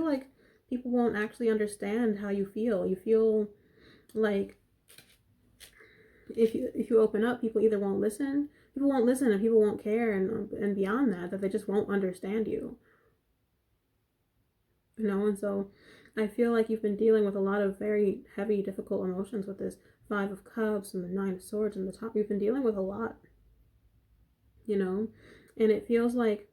like people won't actually understand how you feel. You feel like if you open up, people either won't listen, and people won't care, and beyond that they just won't understand you. You know, and so I feel like you've been dealing with a lot of very heavy, difficult emotions with this 5 of Cups and the 9 of Swords and the top. You've been dealing with a lot, you know, and it feels like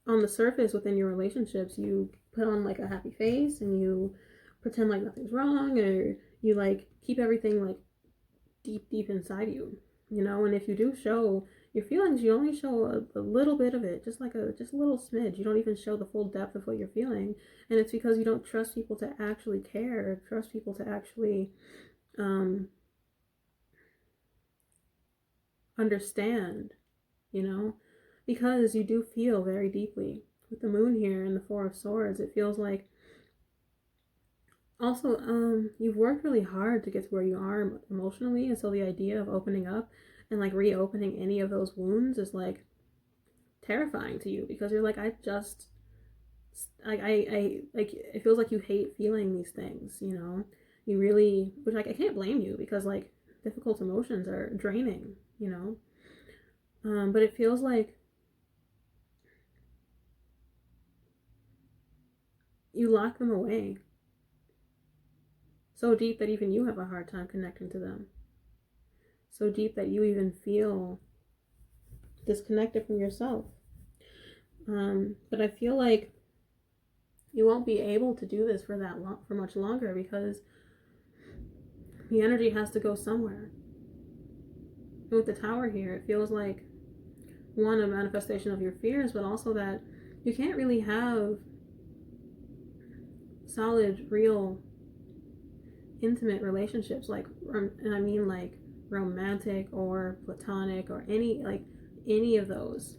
on the surface within your relationships, you put on like a happy face and you pretend like nothing's wrong, or you like keep everything like deep inside you, you know. And if you do show Your feelings, you only show a little bit of it, just a little smidge. You don't even show the full depth of what you're feeling, and it's because you don't trust people to actually care, trust people to actually understand, you know, because you do feel very deeply. With the moon here and the Four of Swords, it feels like also you've worked really hard to get to where you are emotionally, and so the idea of opening up and like reopening any of those wounds is like terrifying to you, because you're like, I like, it feels like you hate feeling these things, you know. You really, which like I can't blame you, because like difficult emotions are draining, you know. But it feels like you lock them away so deep that even you have a hard time connecting to them. So deep that you even feel disconnected from yourself. But I feel like you won't be able to do this for much longer, because the energy has to go somewhere. And with the Tower here, it feels like, one, a manifestation of your fears, but also that you can't really have solid, real, intimate relationships, like, and I mean like romantic or platonic or any of those,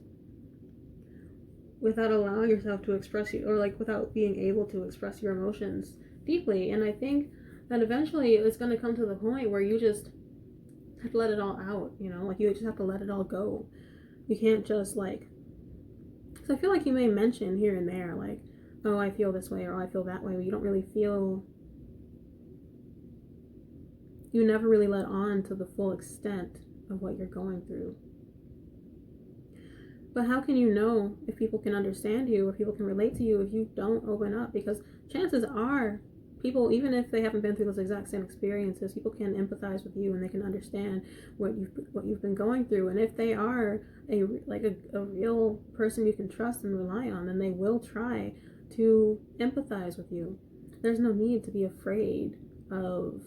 without allowing yourself to express you, or like without being able to express your emotions deeply. And I think that eventually it's going to come to the point where you just have to let it all out, you know, like you just have to let it all go. You can't just like, so I feel like you may mention here and there like, oh, I feel this way, or oh, I feel that way, but you don't really feel, you never really let on to the full extent of what you're going through. But how can you know if people can understand you or people can relate to you if you don't open up? Because chances are people, even if they haven't been through those exact same experiences, people can empathize with you and they can understand what you've been going through. And if they are a real person you can trust and rely on, then they will try to empathize with you. There's no need to be afraid of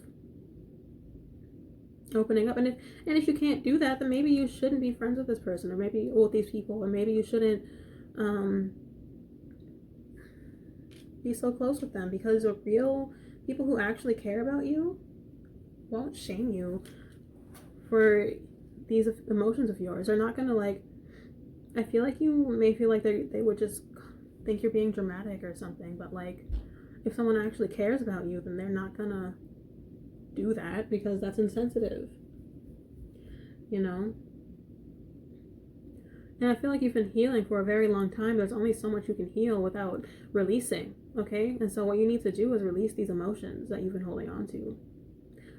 opening up. And if you can't do that, then maybe you shouldn't be friends with this person, or maybe with these people, or maybe you shouldn't be so close with them, because the real people who actually care about you won't shame you for these emotions of yours. They're not gonna like, I feel like you may feel like they would just think you're being dramatic or something, but like if someone actually cares about you, then they're not gonna do that, because that's insensitive, you know. And I feel like you've been healing for a very long time. There's only so much you can heal without releasing, okay? And so what you need to do is release these emotions that you've been holding on to.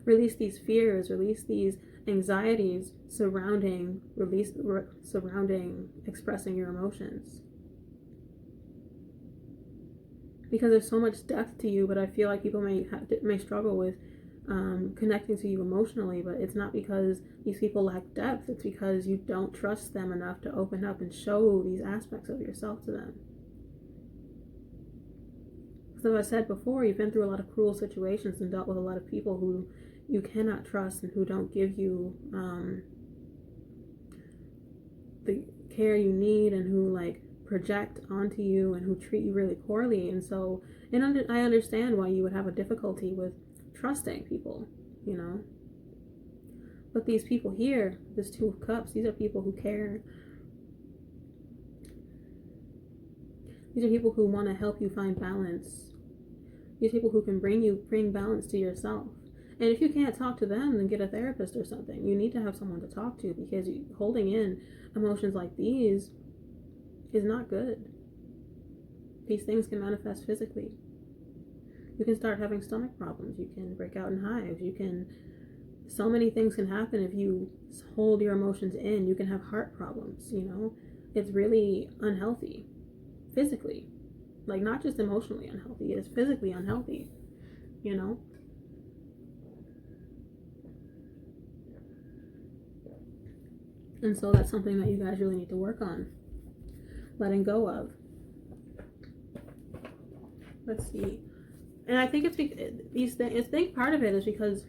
Release these fears, release these anxieties surrounding expressing your emotions. Because there's so much depth to you, but I feel like people may struggle with connecting to you emotionally, but it's not because these people lack depth. It's because you don't trust them enough to open up and show these aspects of yourself to them. So as I said before, you've been through a lot of cruel situations and dealt with a lot of people who you cannot trust and who don't give you the care you need, and who like project onto you and who treat you really poorly. And so I understand why you would have a difficulty with trusting people, you know. But these people here, this Two of Cups, these are people who care. These are people who want to help you find balance. These people who can bring balance to yourself. And if you can't talk to them, then get a therapist or something. You need to have someone to talk to, because holding in emotions like these is not good. These things can manifest physically. You can start having stomach problems. You can break out in hives. So many things can happen if you hold your emotions in. You can have heart problems, you know. It's really unhealthy physically. Like, not just emotionally unhealthy, it is physically unhealthy, you know. And so that's something that you guys really need to work on letting go of. Let's see. And I think these things, I think part of it is because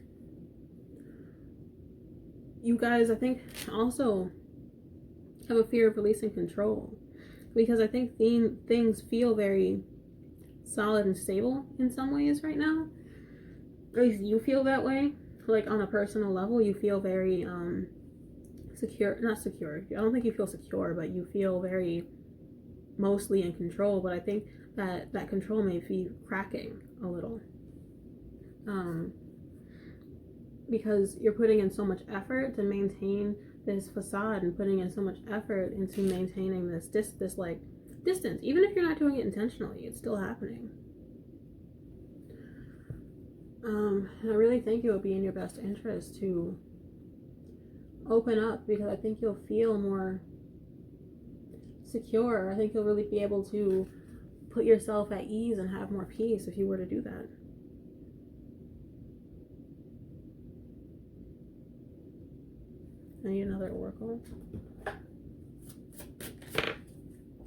you guys, I think also have a fear of releasing control, because I think things feel very solid and stable in some ways right now. At least you feel that way. Like on a personal level, you feel very secure. Not secure. I don't think you feel secure, but you feel very mostly in control. But I think that control may be cracking a little. Because you're putting in so much effort to maintain this facade and putting in so much effort into maintaining this like distance. Even if you're not doing it intentionally, it's still happening. I really think it would be in your best interest to open up, because I think you'll feel more secure. I think you'll really be able to put yourself at ease and have more peace if you were to do that. I need another oracle.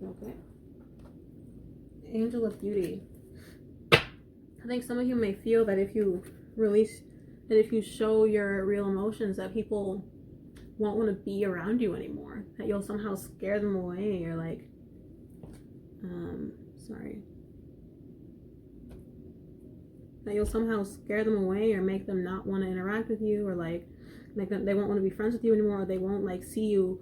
Okay. Angel of Beauty. I think some of you may feel that if you show your real emotions, that people won't want to be around you anymore. That you'll somehow scare them away, or like, that you'll somehow scare them away or make them not want to interact with you, or like they won't want to be friends with you anymore, or they won't like see you.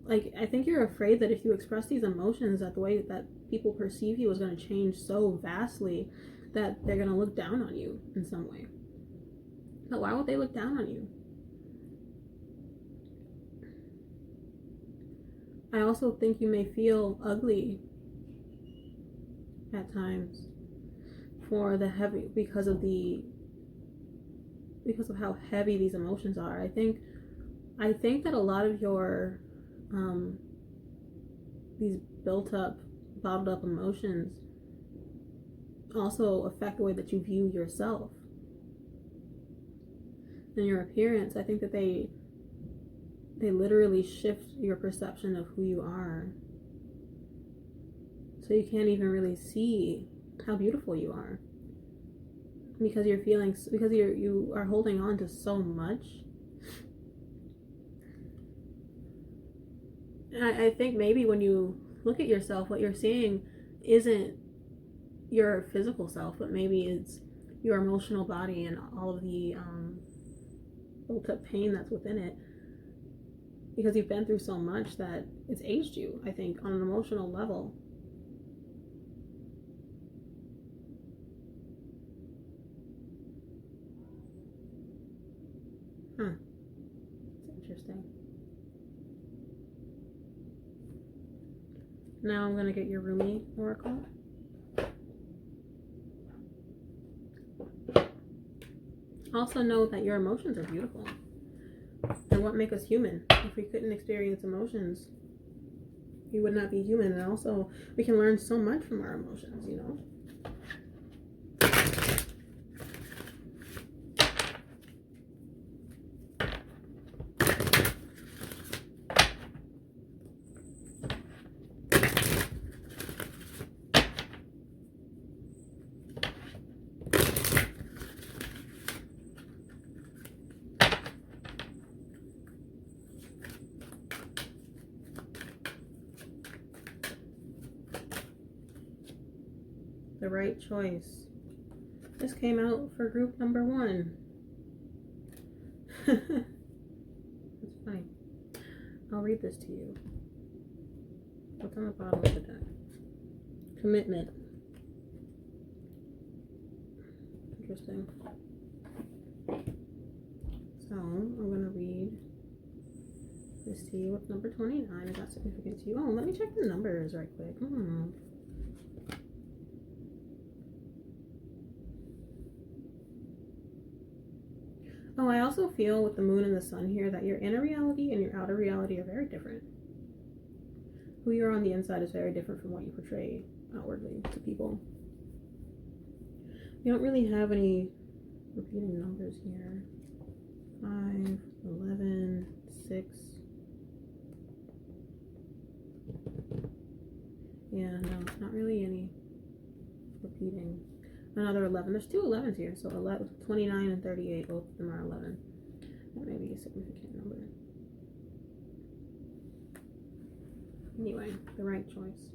Like, I think you're afraid that if you express these emotions, that the way that people perceive you is going to change so vastly that they're going to look down on you in some way. But why would they look down on you? I also think you may feel ugly at times for the heavy, because of how heavy these emotions are. I think that a lot of your these built up, bottled up emotions also affect the way that you view yourself and your appearance. I think that they literally shift your perception of who you are, so you can't even really see how beautiful you are, because you are holding on to so much. And I think maybe when you look at yourself, what you're seeing isn't your physical self, but maybe it's your emotional body and all of the built up pain that's within it, because you've been through so much that it's aged you, I think, on an emotional level. It's interesting. Now I'm going to get your Rumi Oracle. Also know that your emotions are beautiful. And what makes us human? If we couldn't experience emotions, we would not be human. And also, we can learn so much from our emotions, you know? The right choice. This came out for group number 1. That's funny. I'll read this to you. What's on the bottom of the deck? Commitment. Interesting. So, I'm going to read this to you. What's number 29? Is that significant to you? Oh, let me check the numbers right quick. Oh, I also feel with the moon and the sun here that your inner reality and your outer reality are very different. Who you are on the inside is very different from what you portray outwardly to people. You don't really have any repeating numbers here. 5, 11, 6. Yeah, no, not really any repeating. Another 11. There's 2 11s here, so 11, 29 and 38, both of them are 11. That may be a significant number. Anyway, the right choice.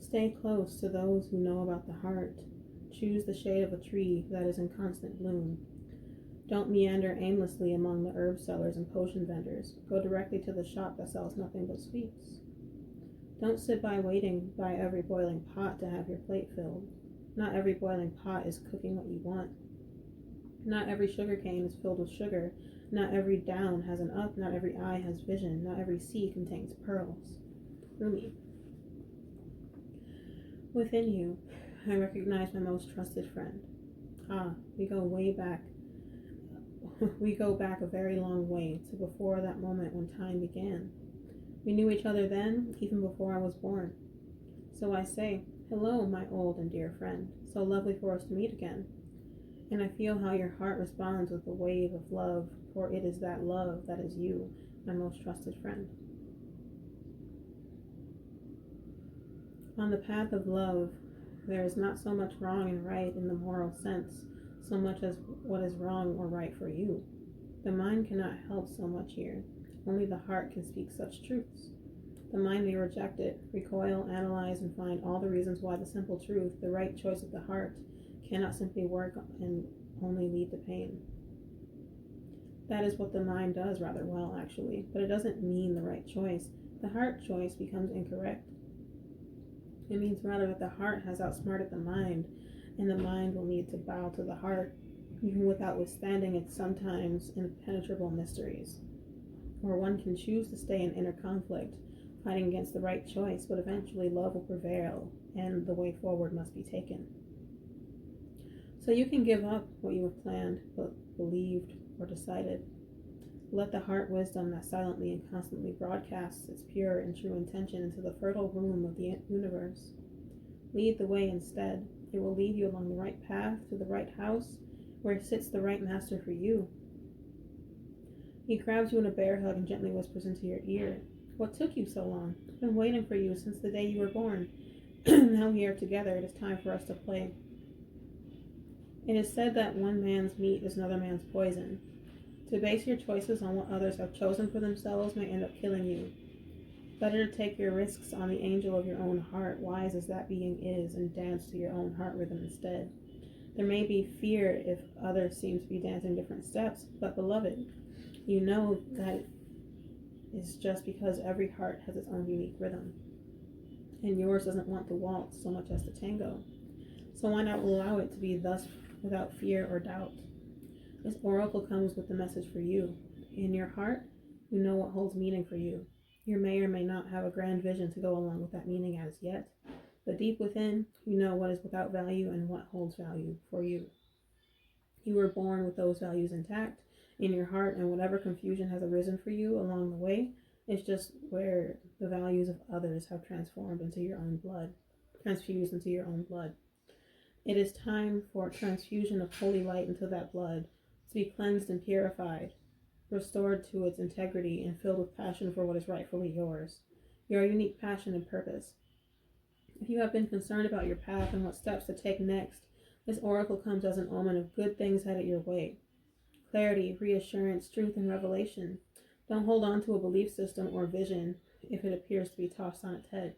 Stay close to those who know about the heart. Choose the shade of a tree that is in constant bloom. Don't meander aimlessly among the herb sellers and potion vendors. Go directly to the shop that sells nothing but sweets. Don't sit by waiting by every boiling pot to have your plate filled. Not every boiling pot is cooking what you want. Not every sugar cane is filled with sugar. Not every down has an up. Not every eye has vision. Not every sea contains pearls. Rumi. Within you, I recognize my most trusted friend. We go way back. We go back a very long way to before that moment when time began. We knew each other then, even before I was born. So I say, hello, my old and dear friend. So lovely for us to meet again. And I feel how your heart responds with a wave of love, for it is that love that is you, my most trusted friend. On the path of love, there is not so much wrong and right in the moral sense, so much as what is wrong or right for you. The mind cannot help so much here. Only the heart can speak such truths. The mind may reject it, recoil, analyze, and find all the reasons why the simple truth, the right choice of the heart, cannot simply work and only lead to pain. That is what the mind does rather well, actually, but it doesn't mean the right choice. The heart choice becomes incorrect. It means rather that the heart has outsmarted the mind, and the mind will need to bow to the heart, even without withstanding its sometimes impenetrable mysteries. Or one can choose to stay in inner conflict, fighting against the right choice, but eventually love will prevail, and the way forward must be taken. So you can give up what you have planned, believed, or decided. Let the heart wisdom that silently and constantly broadcasts its pure and true intention into the fertile womb of the universe lead the way instead. It will lead you along the right path to the right house, where sits the right master for you. He grabs you in a bear hug and gently whispers into your ear, "What took you so long? I've been waiting for you since the day you were born. Now we are together. It is time for us to play." It is said that one man's meat is another man's poison. To base your choices on what others have chosen for themselves may end up killing you. Better to take your risks on the angel of your own heart, wise as that being is, and dance to your own heart rhythm instead. There may be fear if others seem to be dancing different steps, but beloved, you know that is just because every heart has its own unique rhythm, and yours doesn't want to waltz so much as to tango. So why not allow it to be thus without fear or doubt? This oracle comes with the message for you. In your heart, you know what holds meaning for you. You may or may not have a grand vision to go along with that meaning as yet, but deep within, you know what is without value and what holds value for you. You were born with those values intact in your heart, and whatever confusion has arisen for you along the way is just where the values of others have transfused into your own blood. It is time for a transfusion of holy light into that blood, to be cleansed and purified, restored to its integrity, and filled with passion for what is rightfully yours, your unique passion and purpose. If you have been concerned about your path and what steps to take next, this oracle comes as an omen of good things headed your way. Clarity, reassurance, truth, and revelation. Don't hold on to a belief system or vision if it appears to be tossed on its head.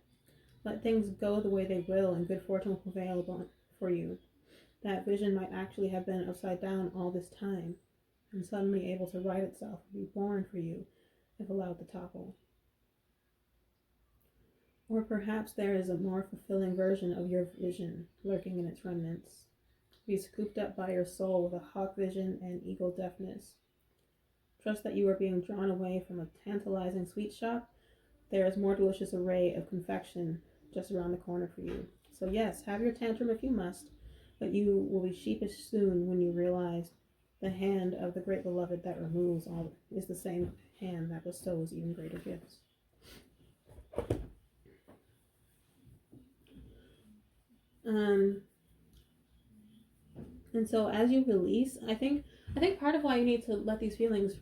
Let things go the way they will, and good fortune will prevail for you. That vision might actually have been upside down all this time, and suddenly able to right itself and be born for you if allowed to topple. Or perhaps there is a more fulfilling version of your vision lurking in its remnants. Be scooped up by your soul with a hawk vision and eagle deafness. Trust that you are being drawn away from a tantalizing sweet shop. There is more delicious array of confection just around the corner for you. So yes, have your tantrum if you must, but you will be sheepish soon when you realize the hand of the great beloved that removes all is the same hand that bestows even greater gifts. And so as you release, I think part of why you need to let these feelings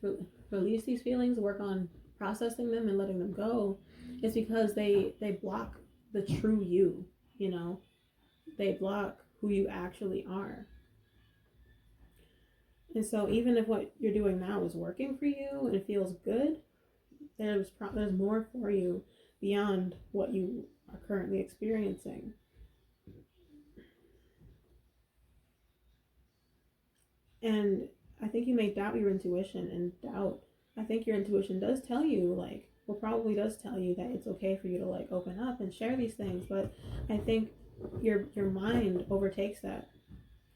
release these feelings, work on processing them and letting them go, is because they block the true you. They block who you actually are. And so even if what you're doing now is working for you and it feels good, there's more for you beyond what you are currently experiencing. And I think you may doubt your intuition, and I think your intuition does tell you, like, well, probably does tell you that it's okay for you to like open up and share these things, but I think your mind overtakes that,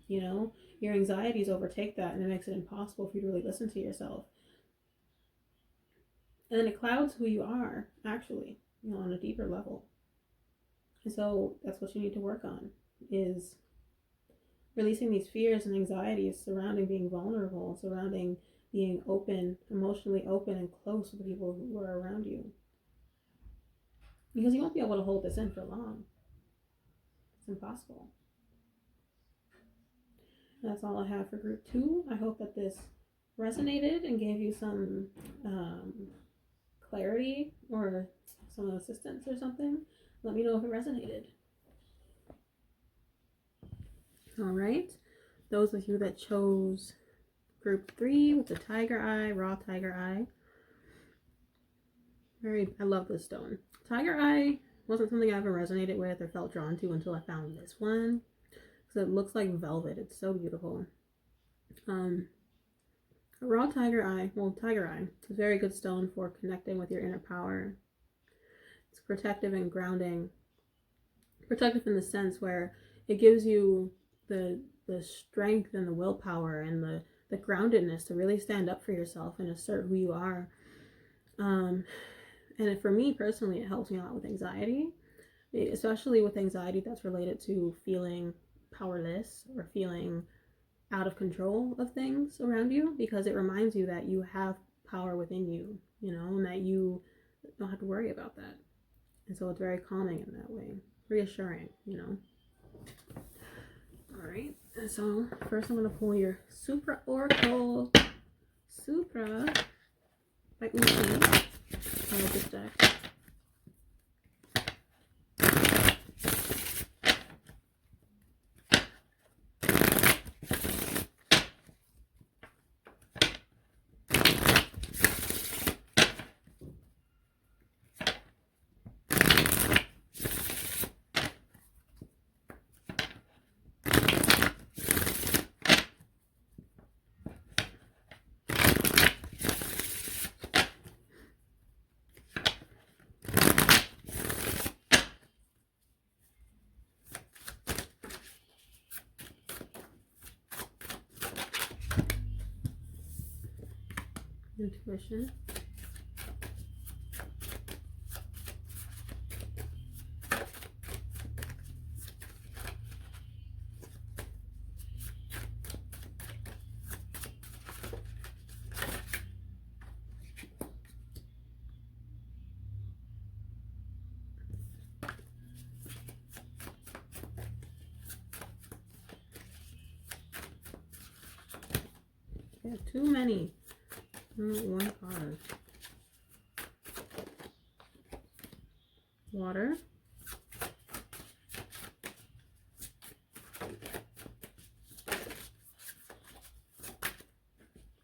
you know, your anxieties overtake that, and it makes it impossible for you to really listen to yourself. And then it clouds who you are, actually, you know, on a deeper level. And so that's what you need to work on, is releasing these fears and anxieties surrounding being vulnerable, surrounding being open, emotionally open and close with the people who are around you. Because you won't be able to hold this in for long. It's impossible. And that's all I have for group 2. I hope that this resonated and gave you some clarity or some assistance or something. Let me know if it resonated. All right. Those of you that chose group 3 with the tiger eye, raw tiger eye. I love this stone. Tiger eye wasn't something I ever resonated with or felt drawn to until I found this one. So it looks like velvet. It's so beautiful. A raw tiger eye, it's a very good stone for connecting with your inner power. It's protective and grounding. Protective in the sense where it gives you the strength and the willpower and the groundedness to really stand up for yourself and assert who you are. And for me personally, it helps me a lot with anxiety, especially with anxiety that's related to feeling powerless or feeling out of control of things around you, because it reminds you that you have power within you, you know, and that you don't have to worry about that. And so it's very calming in that way, reassuring, you know. All right, and so first I'm going to pull your Supra Oracle. Supra by Waite. I love this deck. Intuition. Yeah, too many. One card. Water.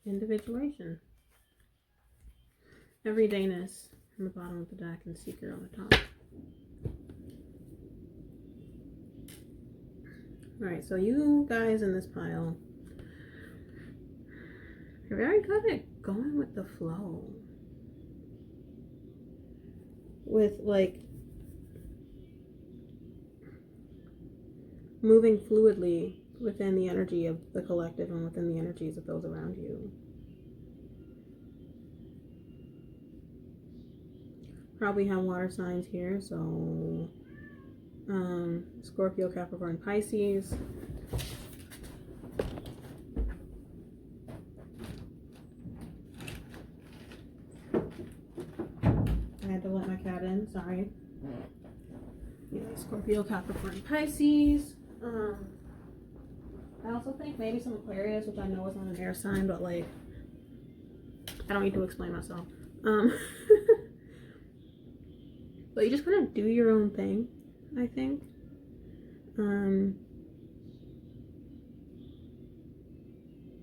Individuation. Everydayness on the bottom of the deck and Secret on the top. Alright, so you guys in this pile, you're very good at going with the flow. With like moving fluidly within the energy of the collective and within the energies of those around you. Probably have water signs here, so Scorpio, Capricorn, Pisces. I had to let my cat in, sorry. Yeah, Scorpio, Capricorn, Pisces. I also think maybe some Aquarius, which I know is not an air sign, but like, I don't need to explain myself. But you just kind of do your own thing, I think.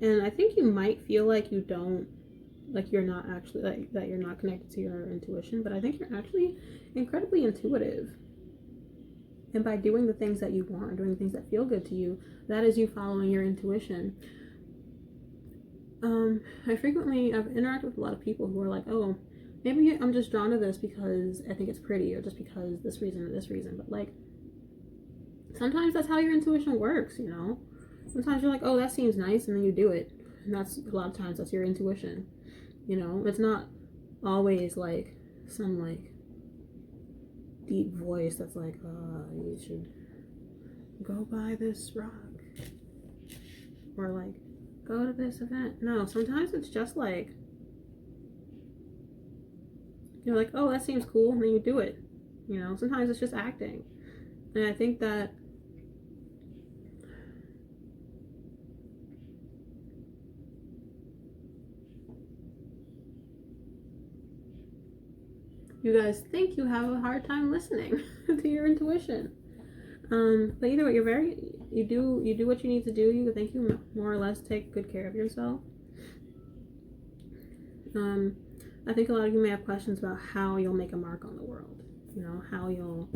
And I think you might feel like you don't, like you're not actually, like that you're not connected to your intuition, but I think you're actually incredibly intuitive. And by doing the things that you want, doing things that feel good to you, that is you following your intuition. I've interacted with a lot of people who are like, oh, maybe I'm just drawn to this because I think it's pretty, or just because this reason or this reason. But like, sometimes that's how your intuition works, you know? Sometimes you're like, oh, that seems nice, and then you do it. And that's, a lot of times, that's your intuition. You know? It's not always like some like deep voice that's like, you should go buy this rock. Or like, go to this event. No, sometimes it's just like, you're like, oh, that seems cool, and then you do it. You know, sometimes it's just acting. And I think that you guys think you have a hard time listening to your intuition. But either way, you do what you need to do. You think you more or less take good care of yourself. I think a lot of you may have questions about how you'll make a mark on the world. You know, how you'll,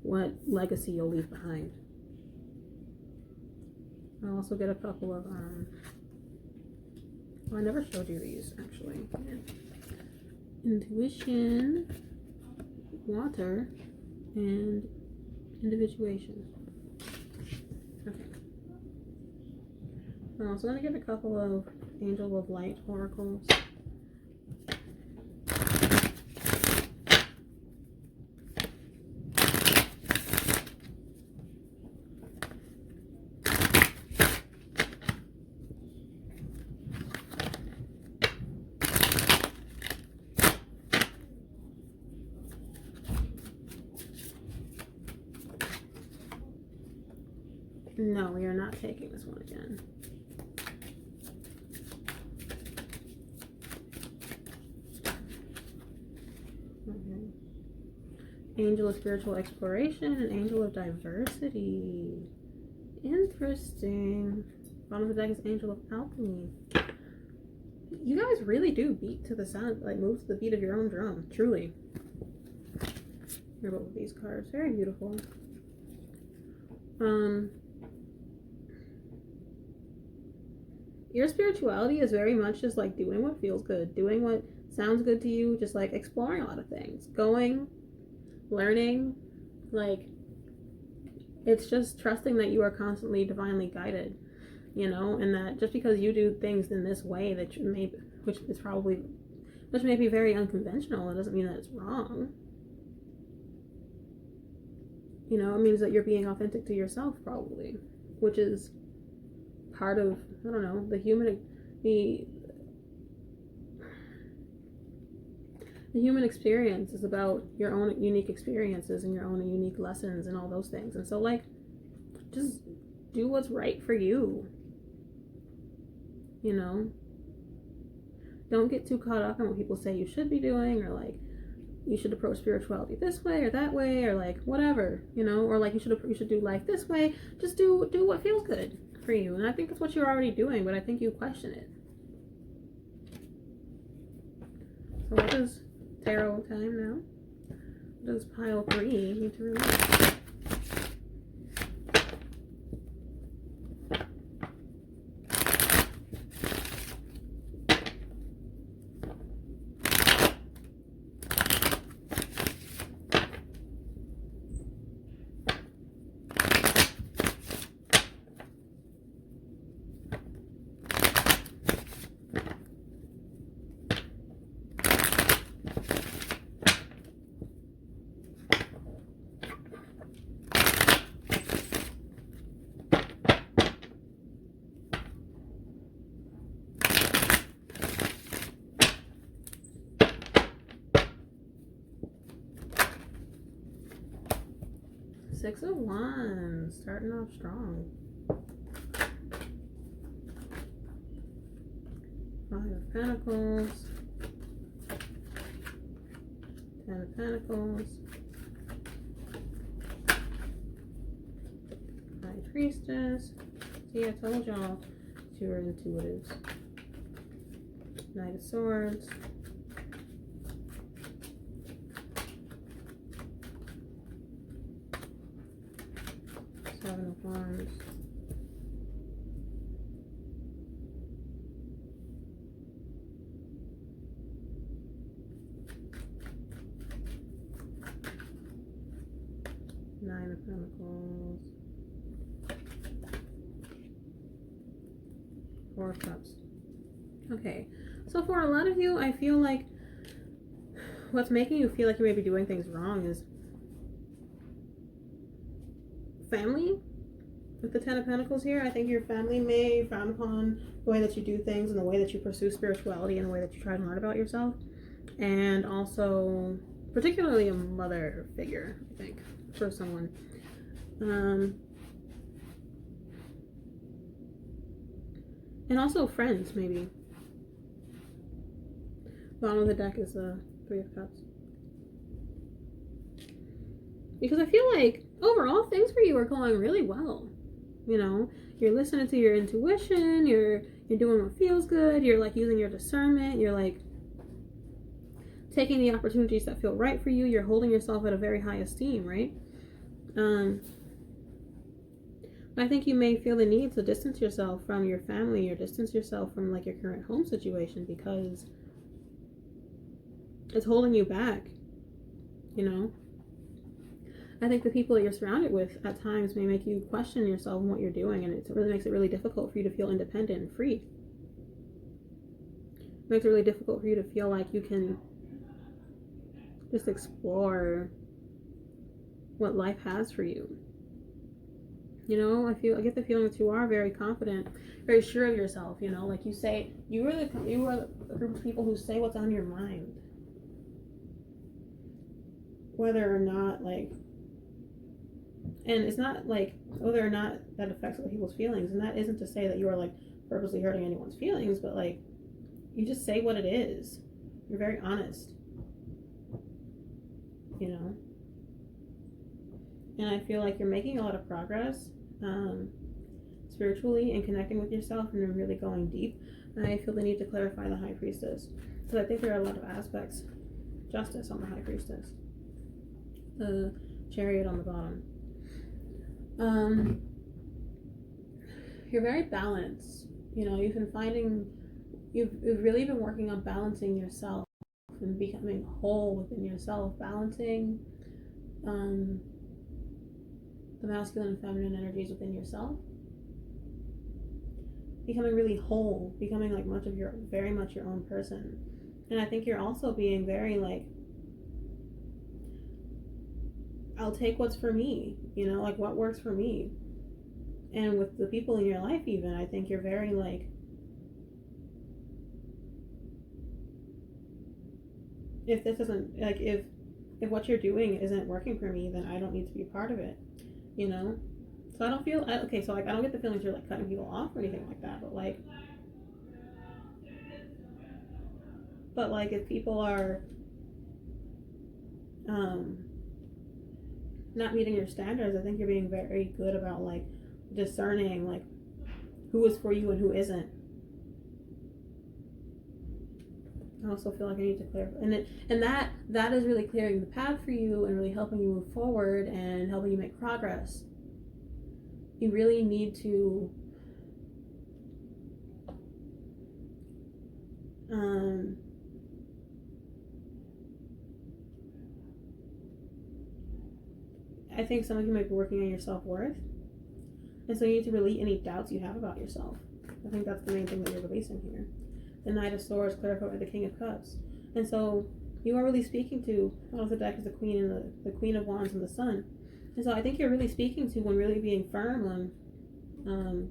what legacy you'll leave behind. I'll also get a couple of, I never showed you these actually. Intuition, water, and individuation. Okay. I'm also going to get a couple of Angel of Light oracles. No, we are not taking this one again. Okay. Angel of Spiritual Exploration and Angel of Diversity. Interesting. Bottom of the deck is Angel of Alchemy. You guys really do beat to the sound, like move to the beat of your own drum, truly. Here, both of these cards, very beautiful. Your spirituality is very much just like doing what feels good, doing what sounds good to you, just like exploring a lot of things, going, learning, like it's just trusting that you are constantly divinely guided, you know, and that just because you do things in this way that you may, which may be very unconventional, it doesn't mean that it's wrong. You know, it means that you're being authentic to yourself, probably, which is part of, I don't know, the human experience is about your own unique experiences and your own unique lessons and all those things. And so, like, just do what's right for you. You know? Don't get too caught up in what people say you should be doing, or like, you should approach spirituality this way or that way, or like whatever, you know, or like you should do life this way. Just do what feels good for you. And I think that's what you're already doing, but I think you question it. So what does tarot time now? What does pile 3 need to release? Six of Wands, starting off strong. 5 of Pentacles. 10 of Pentacles. High Priestess. See, I told y'all you were intuitives. Knight of Swords. Seven of Wands. Nine of Pentacles. Four of Cups. Okay, so for a lot of you, I feel like what's making you feel like you may be doing things wrong is family. With the Ten of Pentacles here, I think your family may frown upon the way that you do things and the way that you pursue spirituality and the way that you try to learn about yourself. And also, particularly a mother figure, I think, for someone. And also friends, maybe. Bottom of the deck is the Three of Cups. Because I feel like overall things for you are going really well. You know, you're listening to your intuition, you're doing what feels good, you're like using your discernment, you're like taking the opportunities that feel right for you, you're holding yourself at a very high esteem, right? I think you may feel the need to distance yourself from your family or distance yourself from like your current home situation because it's holding you back, you know? I think the people that you're surrounded with at times may make you question yourself and what you're doing, and it really makes it really difficult for you to feel independent and free. It makes it really difficult for you to feel like you can just explore what life has for you. You know, I get the feeling that you are very confident, very sure of yourself, you know, like you say, you are a group of people who say what's on your mind. Whether or not, like, and it's not like whether or not that affects other people's feelings, and that isn't to say that you are like purposely hurting anyone's feelings, but like you just say what it is. You're very honest, you know. And I feel like you're making a lot of progress spiritually and connecting with yourself, and you're really going deep. And I feel the need to clarify the High Priestess, because I think there are a lot of aspects. Justice on the High Priestess. The Chariot on the bottom. You're very balanced. You know, you've really been working on balancing yourself and becoming whole within yourself, balancing the masculine and feminine energies within yourself, becoming really whole, becoming like very much your own person. And I think you're also being very like, I'll take what's for me, you know, like what works for me. And with the people in your life even, I think you're very like, if this isn't, like, if what you're doing isn't working for me, then I don't need to be a part of it, you know? So I don't feel, okay, so like, I don't get the feelings you're like cutting people off or anything like that, but like if people are, not meeting your standards, I think you're being very good about like discerning like who is for you and who isn't. I also feel like I need to clarify, and that is really clearing the path for you and really helping you move forward and helping you make progress. You really need to I think some of you might be working on your self-worth, and so you need to release any doubts you have about yourself. I think that's the main thing that you're releasing here. The Knight of Swords clarified by the King of Cups, and so you are really speaking to, out of the deck is the Queen and the Queen of Wands and the Sun, and so I think you're really speaking to when really being firm on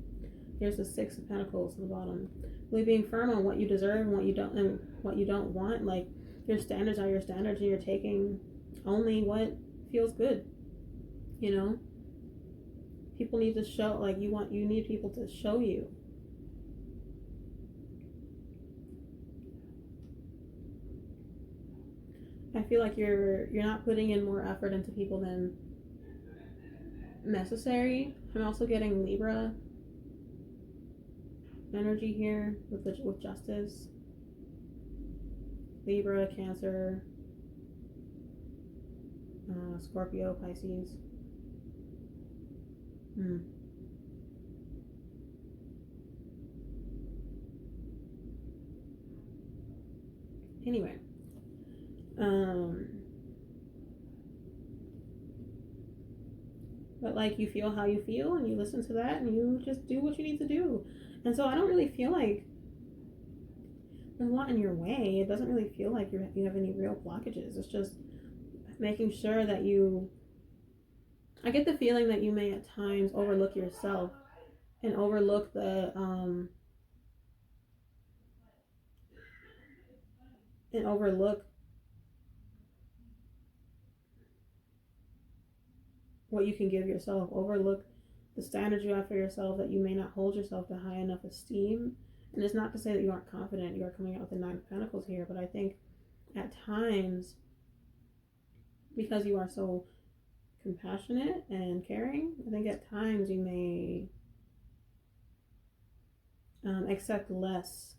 here's the Six of Pentacles at the bottom, really being firm on what you deserve and what you don't want. Like your standards are your standards, and you're taking only what feels good. You know, people need to show, like you need people to show you. I feel like you're not putting in more effort into people than necessary. I'm also getting Libra energy here with justice. Libra, Cancer, Scorpio, Pisces. Anyway, but like, you feel how you feel and you listen to that and you just do what you need to do. And so I don't really feel like there's a lot in your way. It doesn't really feel like you have any real blockages. It's just making sure that I get the feeling that you may at times overlook yourself and overlook what you can give yourself, overlook the standards you have for yourself, that you may not hold yourself to high enough esteem. And it's not to say that you aren't confident. You are coming out with the Nine of Pentacles here, but I think at times, because you are so compassionate and caring, I think at times you may accept less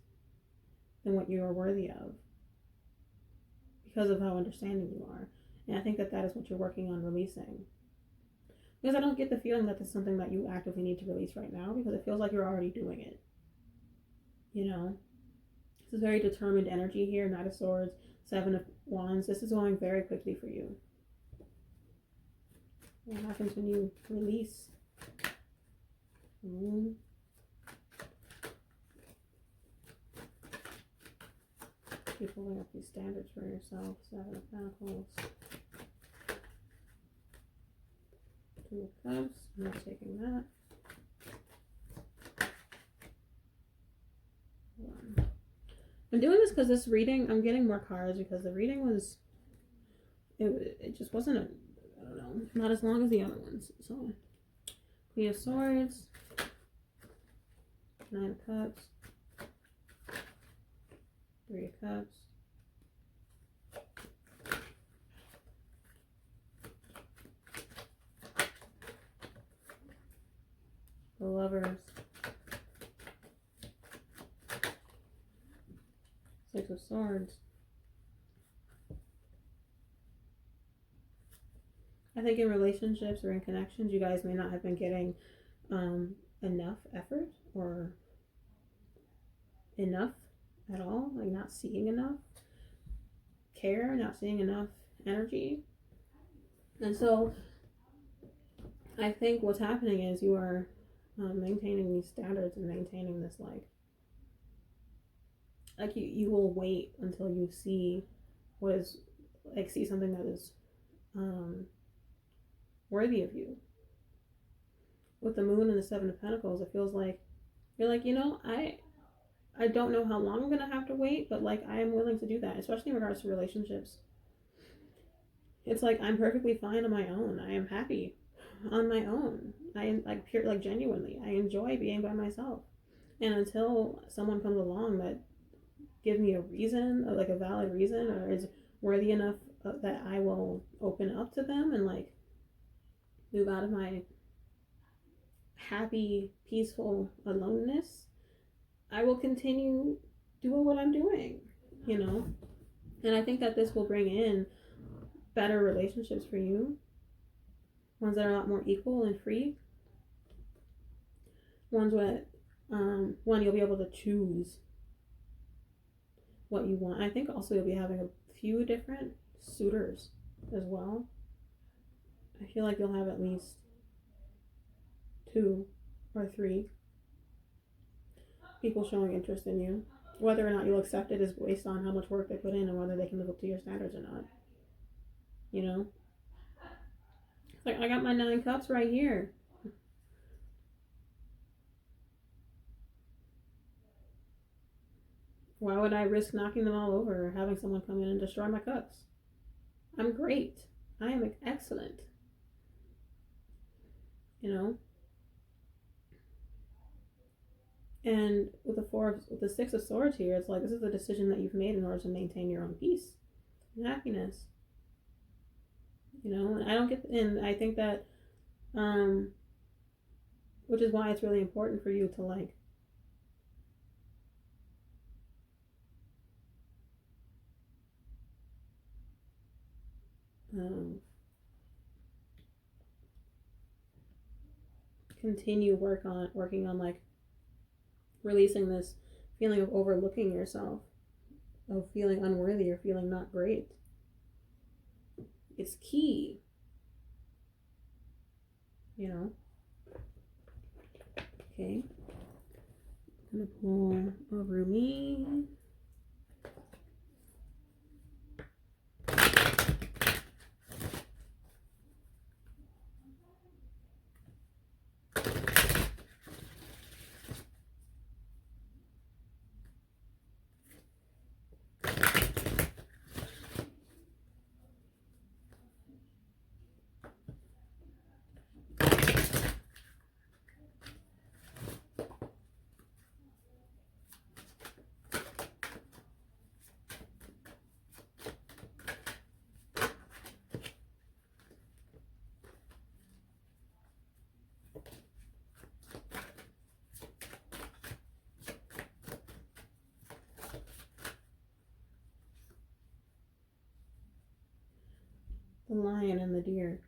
than what you are worthy of because of how understanding you are. And I think that is what you're working on releasing. Because I don't get the feeling that this is something that you actively need to release right now, because it feels like you're already doing it. You know? This is very determined energy here. Knight of Swords, Seven of Wands. This is going very quickly for you. What happens when you release? Keep pulling up these standards for yourself. Seven of Pentacles. Two of Cups. I'm not taking that. I'm doing this because this reading, I'm getting more cards because the reading was, it just wasn't I don't know, not as long as the other ones. So, Queen of Swords, Nine of Cups, Three of Cups, the Lovers, Six of Swords. I think in relationships or in connections, you guys may not have been getting enough effort or enough at all, like not seeing enough care, not seeing enough energy. And so I think what's happening is you are maintaining these standards and maintaining this like you will wait until you see see something that is worthy of you. With the Moon and the Seven of Pentacles, it feels like you're like, you know, I don't know how long I'm gonna have to wait, but like I am willing to do that, especially in regards to relationships. It's like I'm perfectly fine on my own. I am happy on my own. I am like genuinely. I enjoy being by myself. And until someone comes along that gives me a reason, or like a valid reason, or is worthy enough that I will open up to them and like move out of my happy, peaceful aloneness, I will continue doing what I'm doing, you know? And I think that this will bring in better relationships for you. Ones that are a lot more equal and free. Ones where, one, you'll be able to choose what you want. I think also you'll be having a few different suitors as well. I feel like you'll have at least 2 or 3 people showing interest in you. Whether or not you'll accept it is based on how much work they put in and whether they can live up to your standards or not. You know? Like, I got my 9 cups right here. Why would I risk knocking them all over or having someone come in and destroy my cups? I'm great. I am excellent. You know? And with the Six of Swords here, it's like this is a decision that you've made in order to maintain your own peace and happiness. You know, and I think that, which is why it's really important for you to like continue working on like releasing this feeling of overlooking yourself, of feeling unworthy or feeling not great. It's key, you know. Okay, I'm gonna pull a Rumi. The lion and the deer.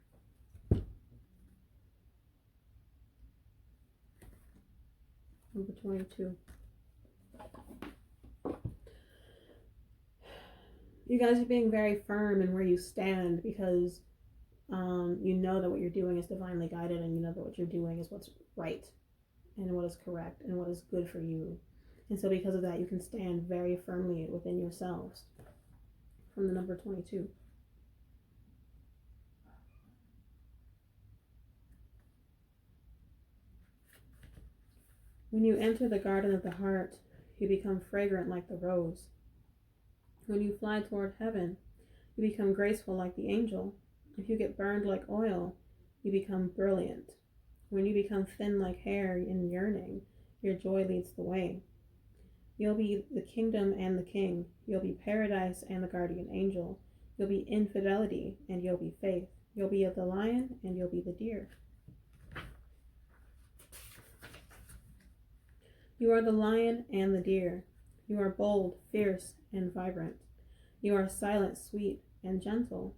Number 22. You guys are being very firm in where you stand because you know that what you're doing is divinely guided, and you know that what you're doing is what's right and what is correct and what is good for you. And so because of that, you can stand very firmly within yourselves. From the number 22. When you enter the garden of the heart, you become fragrant like the rose. When you fly toward heaven, you become graceful like the angel. If you get burned like oil, you become brilliant. When you become thin like hair in yearning, your joy leads the way. You'll be the kingdom and the king. You'll be paradise and the guardian angel. You'll be infidelity and you'll be faith. You'll be the lion and you'll be the deer. You are the lion and the deer. You are bold, fierce, and vibrant. You are silent, sweet, and gentle.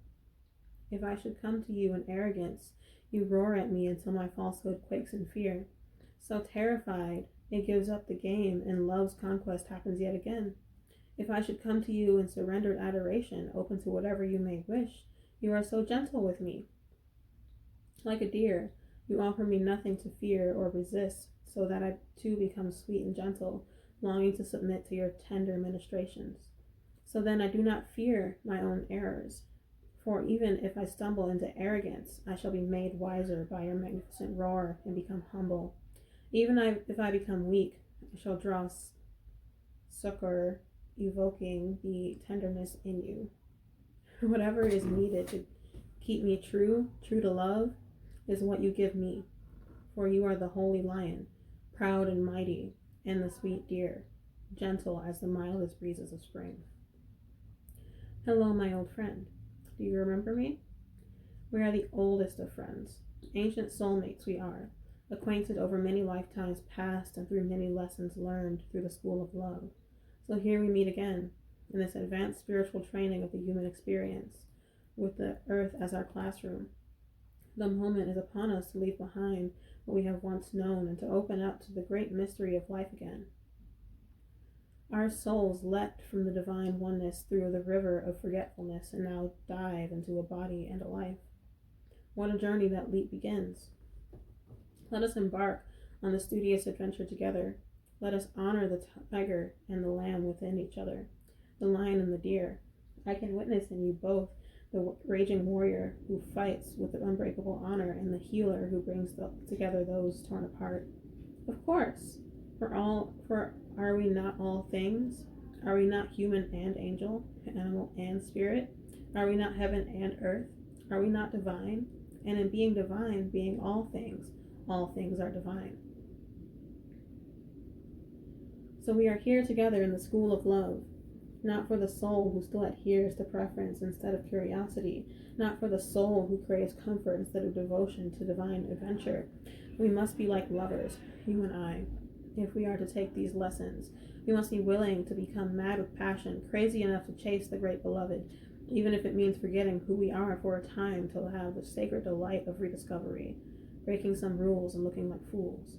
If I should come to you in arrogance, you roar at me until my falsehood quakes in fear. So terrified, it gives up the game, and love's conquest happens yet again. If I should come to you in surrendered adoration, open to whatever you may wish, you are so gentle with me. Like a deer, you offer me nothing to fear or resist, so that I too become sweet and gentle, longing to submit to your tender ministrations. So then I do not fear my own errors, for even if I stumble into arrogance, I shall be made wiser by your magnificent roar and become humble. Even if I become weak, I shall draw succor, evoking the tenderness in you. Whatever is needed to keep me true to love, is what you give me, for you are the holy lion, proud and mighty, and the sweet deer, gentle as the mildest breezes of spring. Hello, my old friend. Do you remember me? We are the oldest of friends. Ancient soulmates we are, acquainted over many lifetimes past and through many lessons learned through the school of love. So here we meet again, in this advanced spiritual training of the human experience, with the earth as our classroom. The moment is upon us to leave behind what we have once known and to open up to the great mystery of life again. Our souls leapt from the divine oneness through the river of forgetfulness and now dive into a body and a life. What a journey that leap begins. Let us embark on the studious adventure together. Let us honor the tiger and the lamb within each other, the lion and the deer. I can witness in you both the raging warrior who fights with unbreakable honor and the healer who brings together those torn apart. Of course, for are we not all things? Are we not human and angel, animal and spirit? Are we not heaven and earth? Are we not divine? And in being divine, being all things are divine. So we are here together in the school of love, not for the soul who still adheres to preference instead of curiosity, not for the soul who craves comfort instead of devotion to divine adventure. We must be like lovers, you and I. If we are to take these lessons, we must be willing to become mad with passion, crazy enough to chase the great beloved, even if it means forgetting who we are for a time to have the sacred delight of rediscovery, breaking some rules and looking like fools.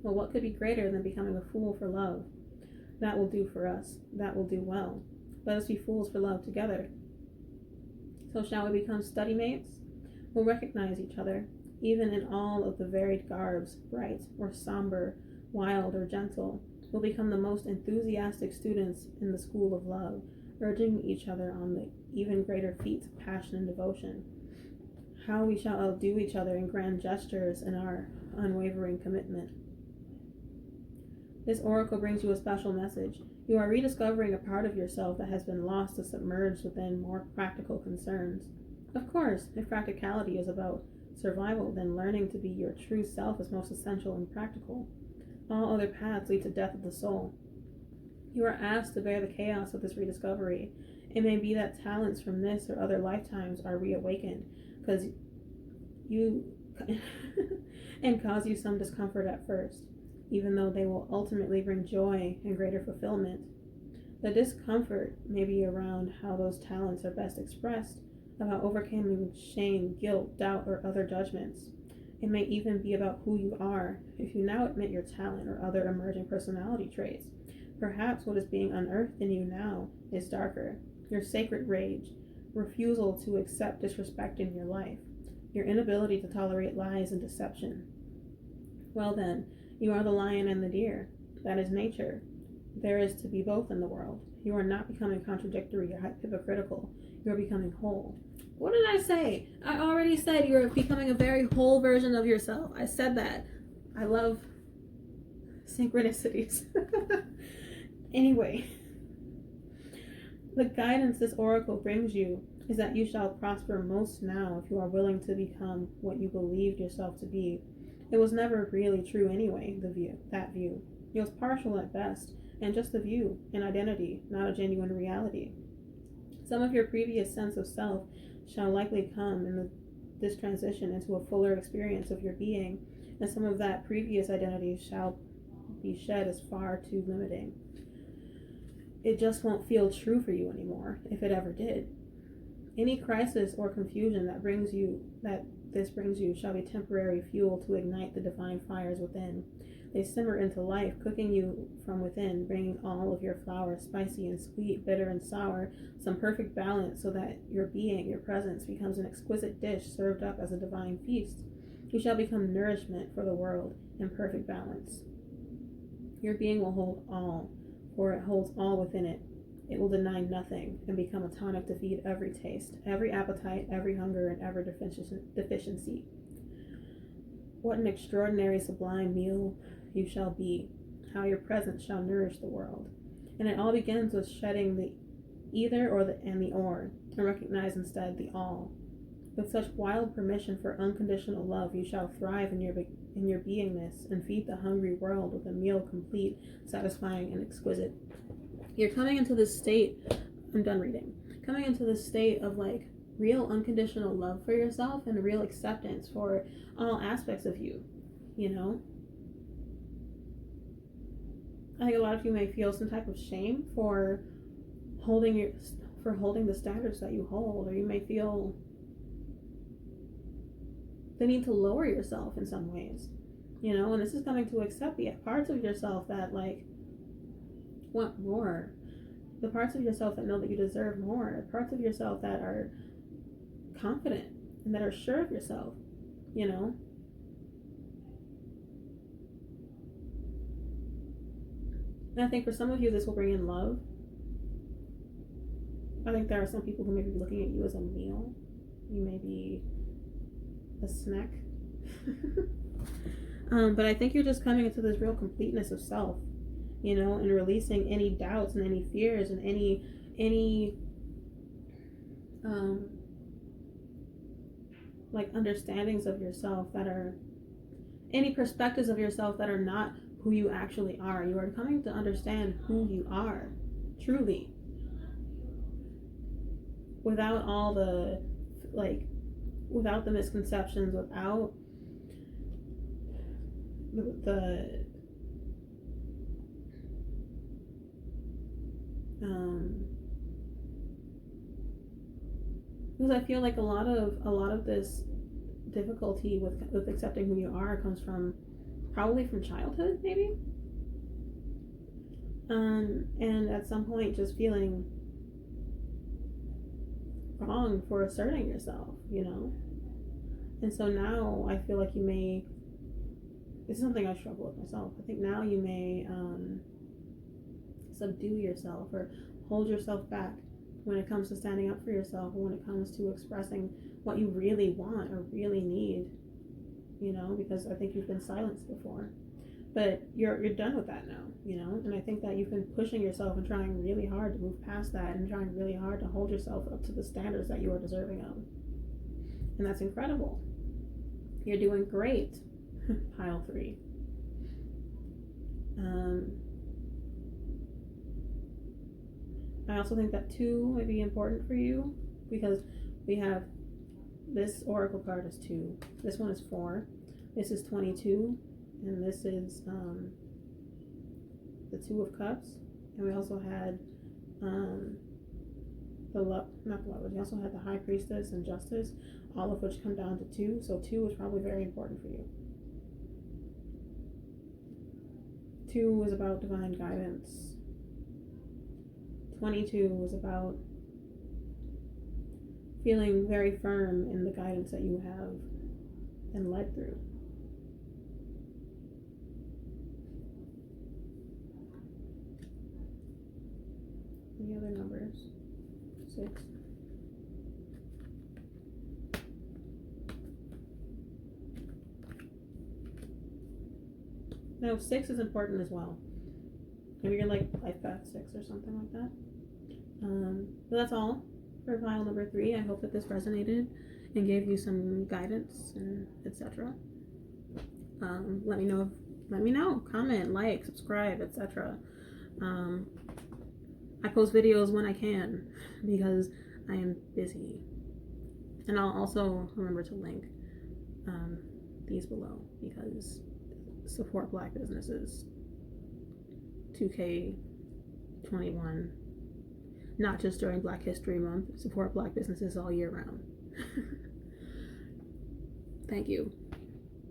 Well, what could be greater than becoming a fool for love? That will do for us. That will do well. Let us be fools for love together. So shall we become study mates? We'll recognize each other, even in all of the varied garbs, bright or somber, wild or gentle. We'll become the most enthusiastic students in the school of love, urging each other on the even greater feats of passion and devotion. How we shall outdo each other in grand gestures and our unwavering commitment. This oracle brings you a special message. You are rediscovering a part of yourself that has been lost or submerged within more practical concerns. Of course, if practicality is about survival, then learning to be your true self is most essential and practical. All other paths lead to death of the soul. You are asked to bear the chaos of this rediscovery. It may be that talents from this or other lifetimes are reawakened, because you and cause you some discomfort at first, even though they will ultimately bring joy and greater fulfillment. The discomfort may be around how those talents are best expressed, about overcoming shame, guilt, doubt, or other judgments. It may even be about who you are, if you now admit your talent or other emerging personality traits. Perhaps what is being unearthed in you now is darker. Your sacred rage, refusal to accept disrespect in your life, your inability to tolerate lies and deception. Well then, you are the lion and the deer. That is nature. There is to be both in the world. You are not becoming contradictory or hypocritical. You are becoming whole. What did I say? I already said you're becoming a very whole version of yourself. I said that. I love synchronicities. Anyway, the guidance this oracle brings you is that you shall prosper most now if you are willing to become what you believed yourself to be. It was never really true anyway, that view. It was partial at best, and just a view, an identity, not a genuine reality. Some of your previous sense of self shall likely come in this transition into a fuller experience of your being, and some of that previous identity shall be shed as far too limiting. It just won't feel true for you anymore, if it ever did. Any crisis or confusion that this brings you shall be temporary fuel to ignite the divine fires within. They simmer into life, cooking you from within, bringing all of your flowers, spicy and sweet, bitter and sour, some perfect balance so that your being, your presence, becomes an exquisite dish served up as a divine feast. You shall become nourishment for the world in perfect balance. Your being will hold all, for it holds all within it. It will deny nothing and become a tonic to feed every taste, every appetite, every hunger, and every deficiency. What an extraordinary sublime meal you shall be, how your presence shall nourish the world. And it all begins with shedding the either and the or, and recognize instead the all. With such wild permission for unconditional love, you shall thrive in your beingness and feed the hungry world with a meal complete, satisfying, and exquisite. You're coming into this state, I'm done reading, coming into this state of like real unconditional love for yourself and real acceptance for all aspects of you, you know? I think a lot of you may feel some type of shame for holding the standards that you hold, or you may feel the need to lower yourself in some ways, you know? And this is coming to accept the parts of yourself that like want more, the parts of yourself that know that you deserve more, the parts of yourself that are confident and that are sure of yourself, you know? And I think for some of you this will bring in love. I think there are some people who may be looking at you as a meal. You may be a snack. But I think you're just coming into this real completeness of self, you know, and releasing any doubts and any fears and any like understandings of yourself that are, any perspectives of yourself that are not who you actually are. You are coming to understand who you are, truly. Without all the, without the misconceptions, without the Because I feel like a lot of this difficulty with accepting who you are comes from probably from childhood, maybe. And at some point just feeling wrong for asserting yourself, you know? And so now I feel like you may, this is something I struggle with myself. I think now you may subdue yourself or hold yourself back when it comes to standing up for yourself, or when it comes to expressing what you really want or really need, you know, because I think you've been silenced before. But you're done with that now, you know, and I think that you've been pushing yourself and trying really hard to move past that and trying really hard to hold yourself up to the standards that you are deserving of. And that's incredible. You're doing great, pile 3. I also think that 2 might be important for you, because we have this Oracle card is 2, this one is 4, this is 22, and this is the 2 of Cups, and we also had we also had the High Priestess and Justice, all of which come down to 2, so 2 is probably very important for you. 2 is about divine guidance. 22 was about feeling very firm in the guidance that you have and led through. Any other numbers? 6. No, 6 is important as well. Maybe you're like life path 6 or something like that. But that's all for pile number 3. I hope that this resonated and gave you some guidance and etc. Let me know. Comment, like, subscribe, etc. I post videos when I can because I am busy. And I'll also remember to link these below, because support Black businesses. 2K21. Not just during Black History Month. Support Black businesses all year round. Thank you.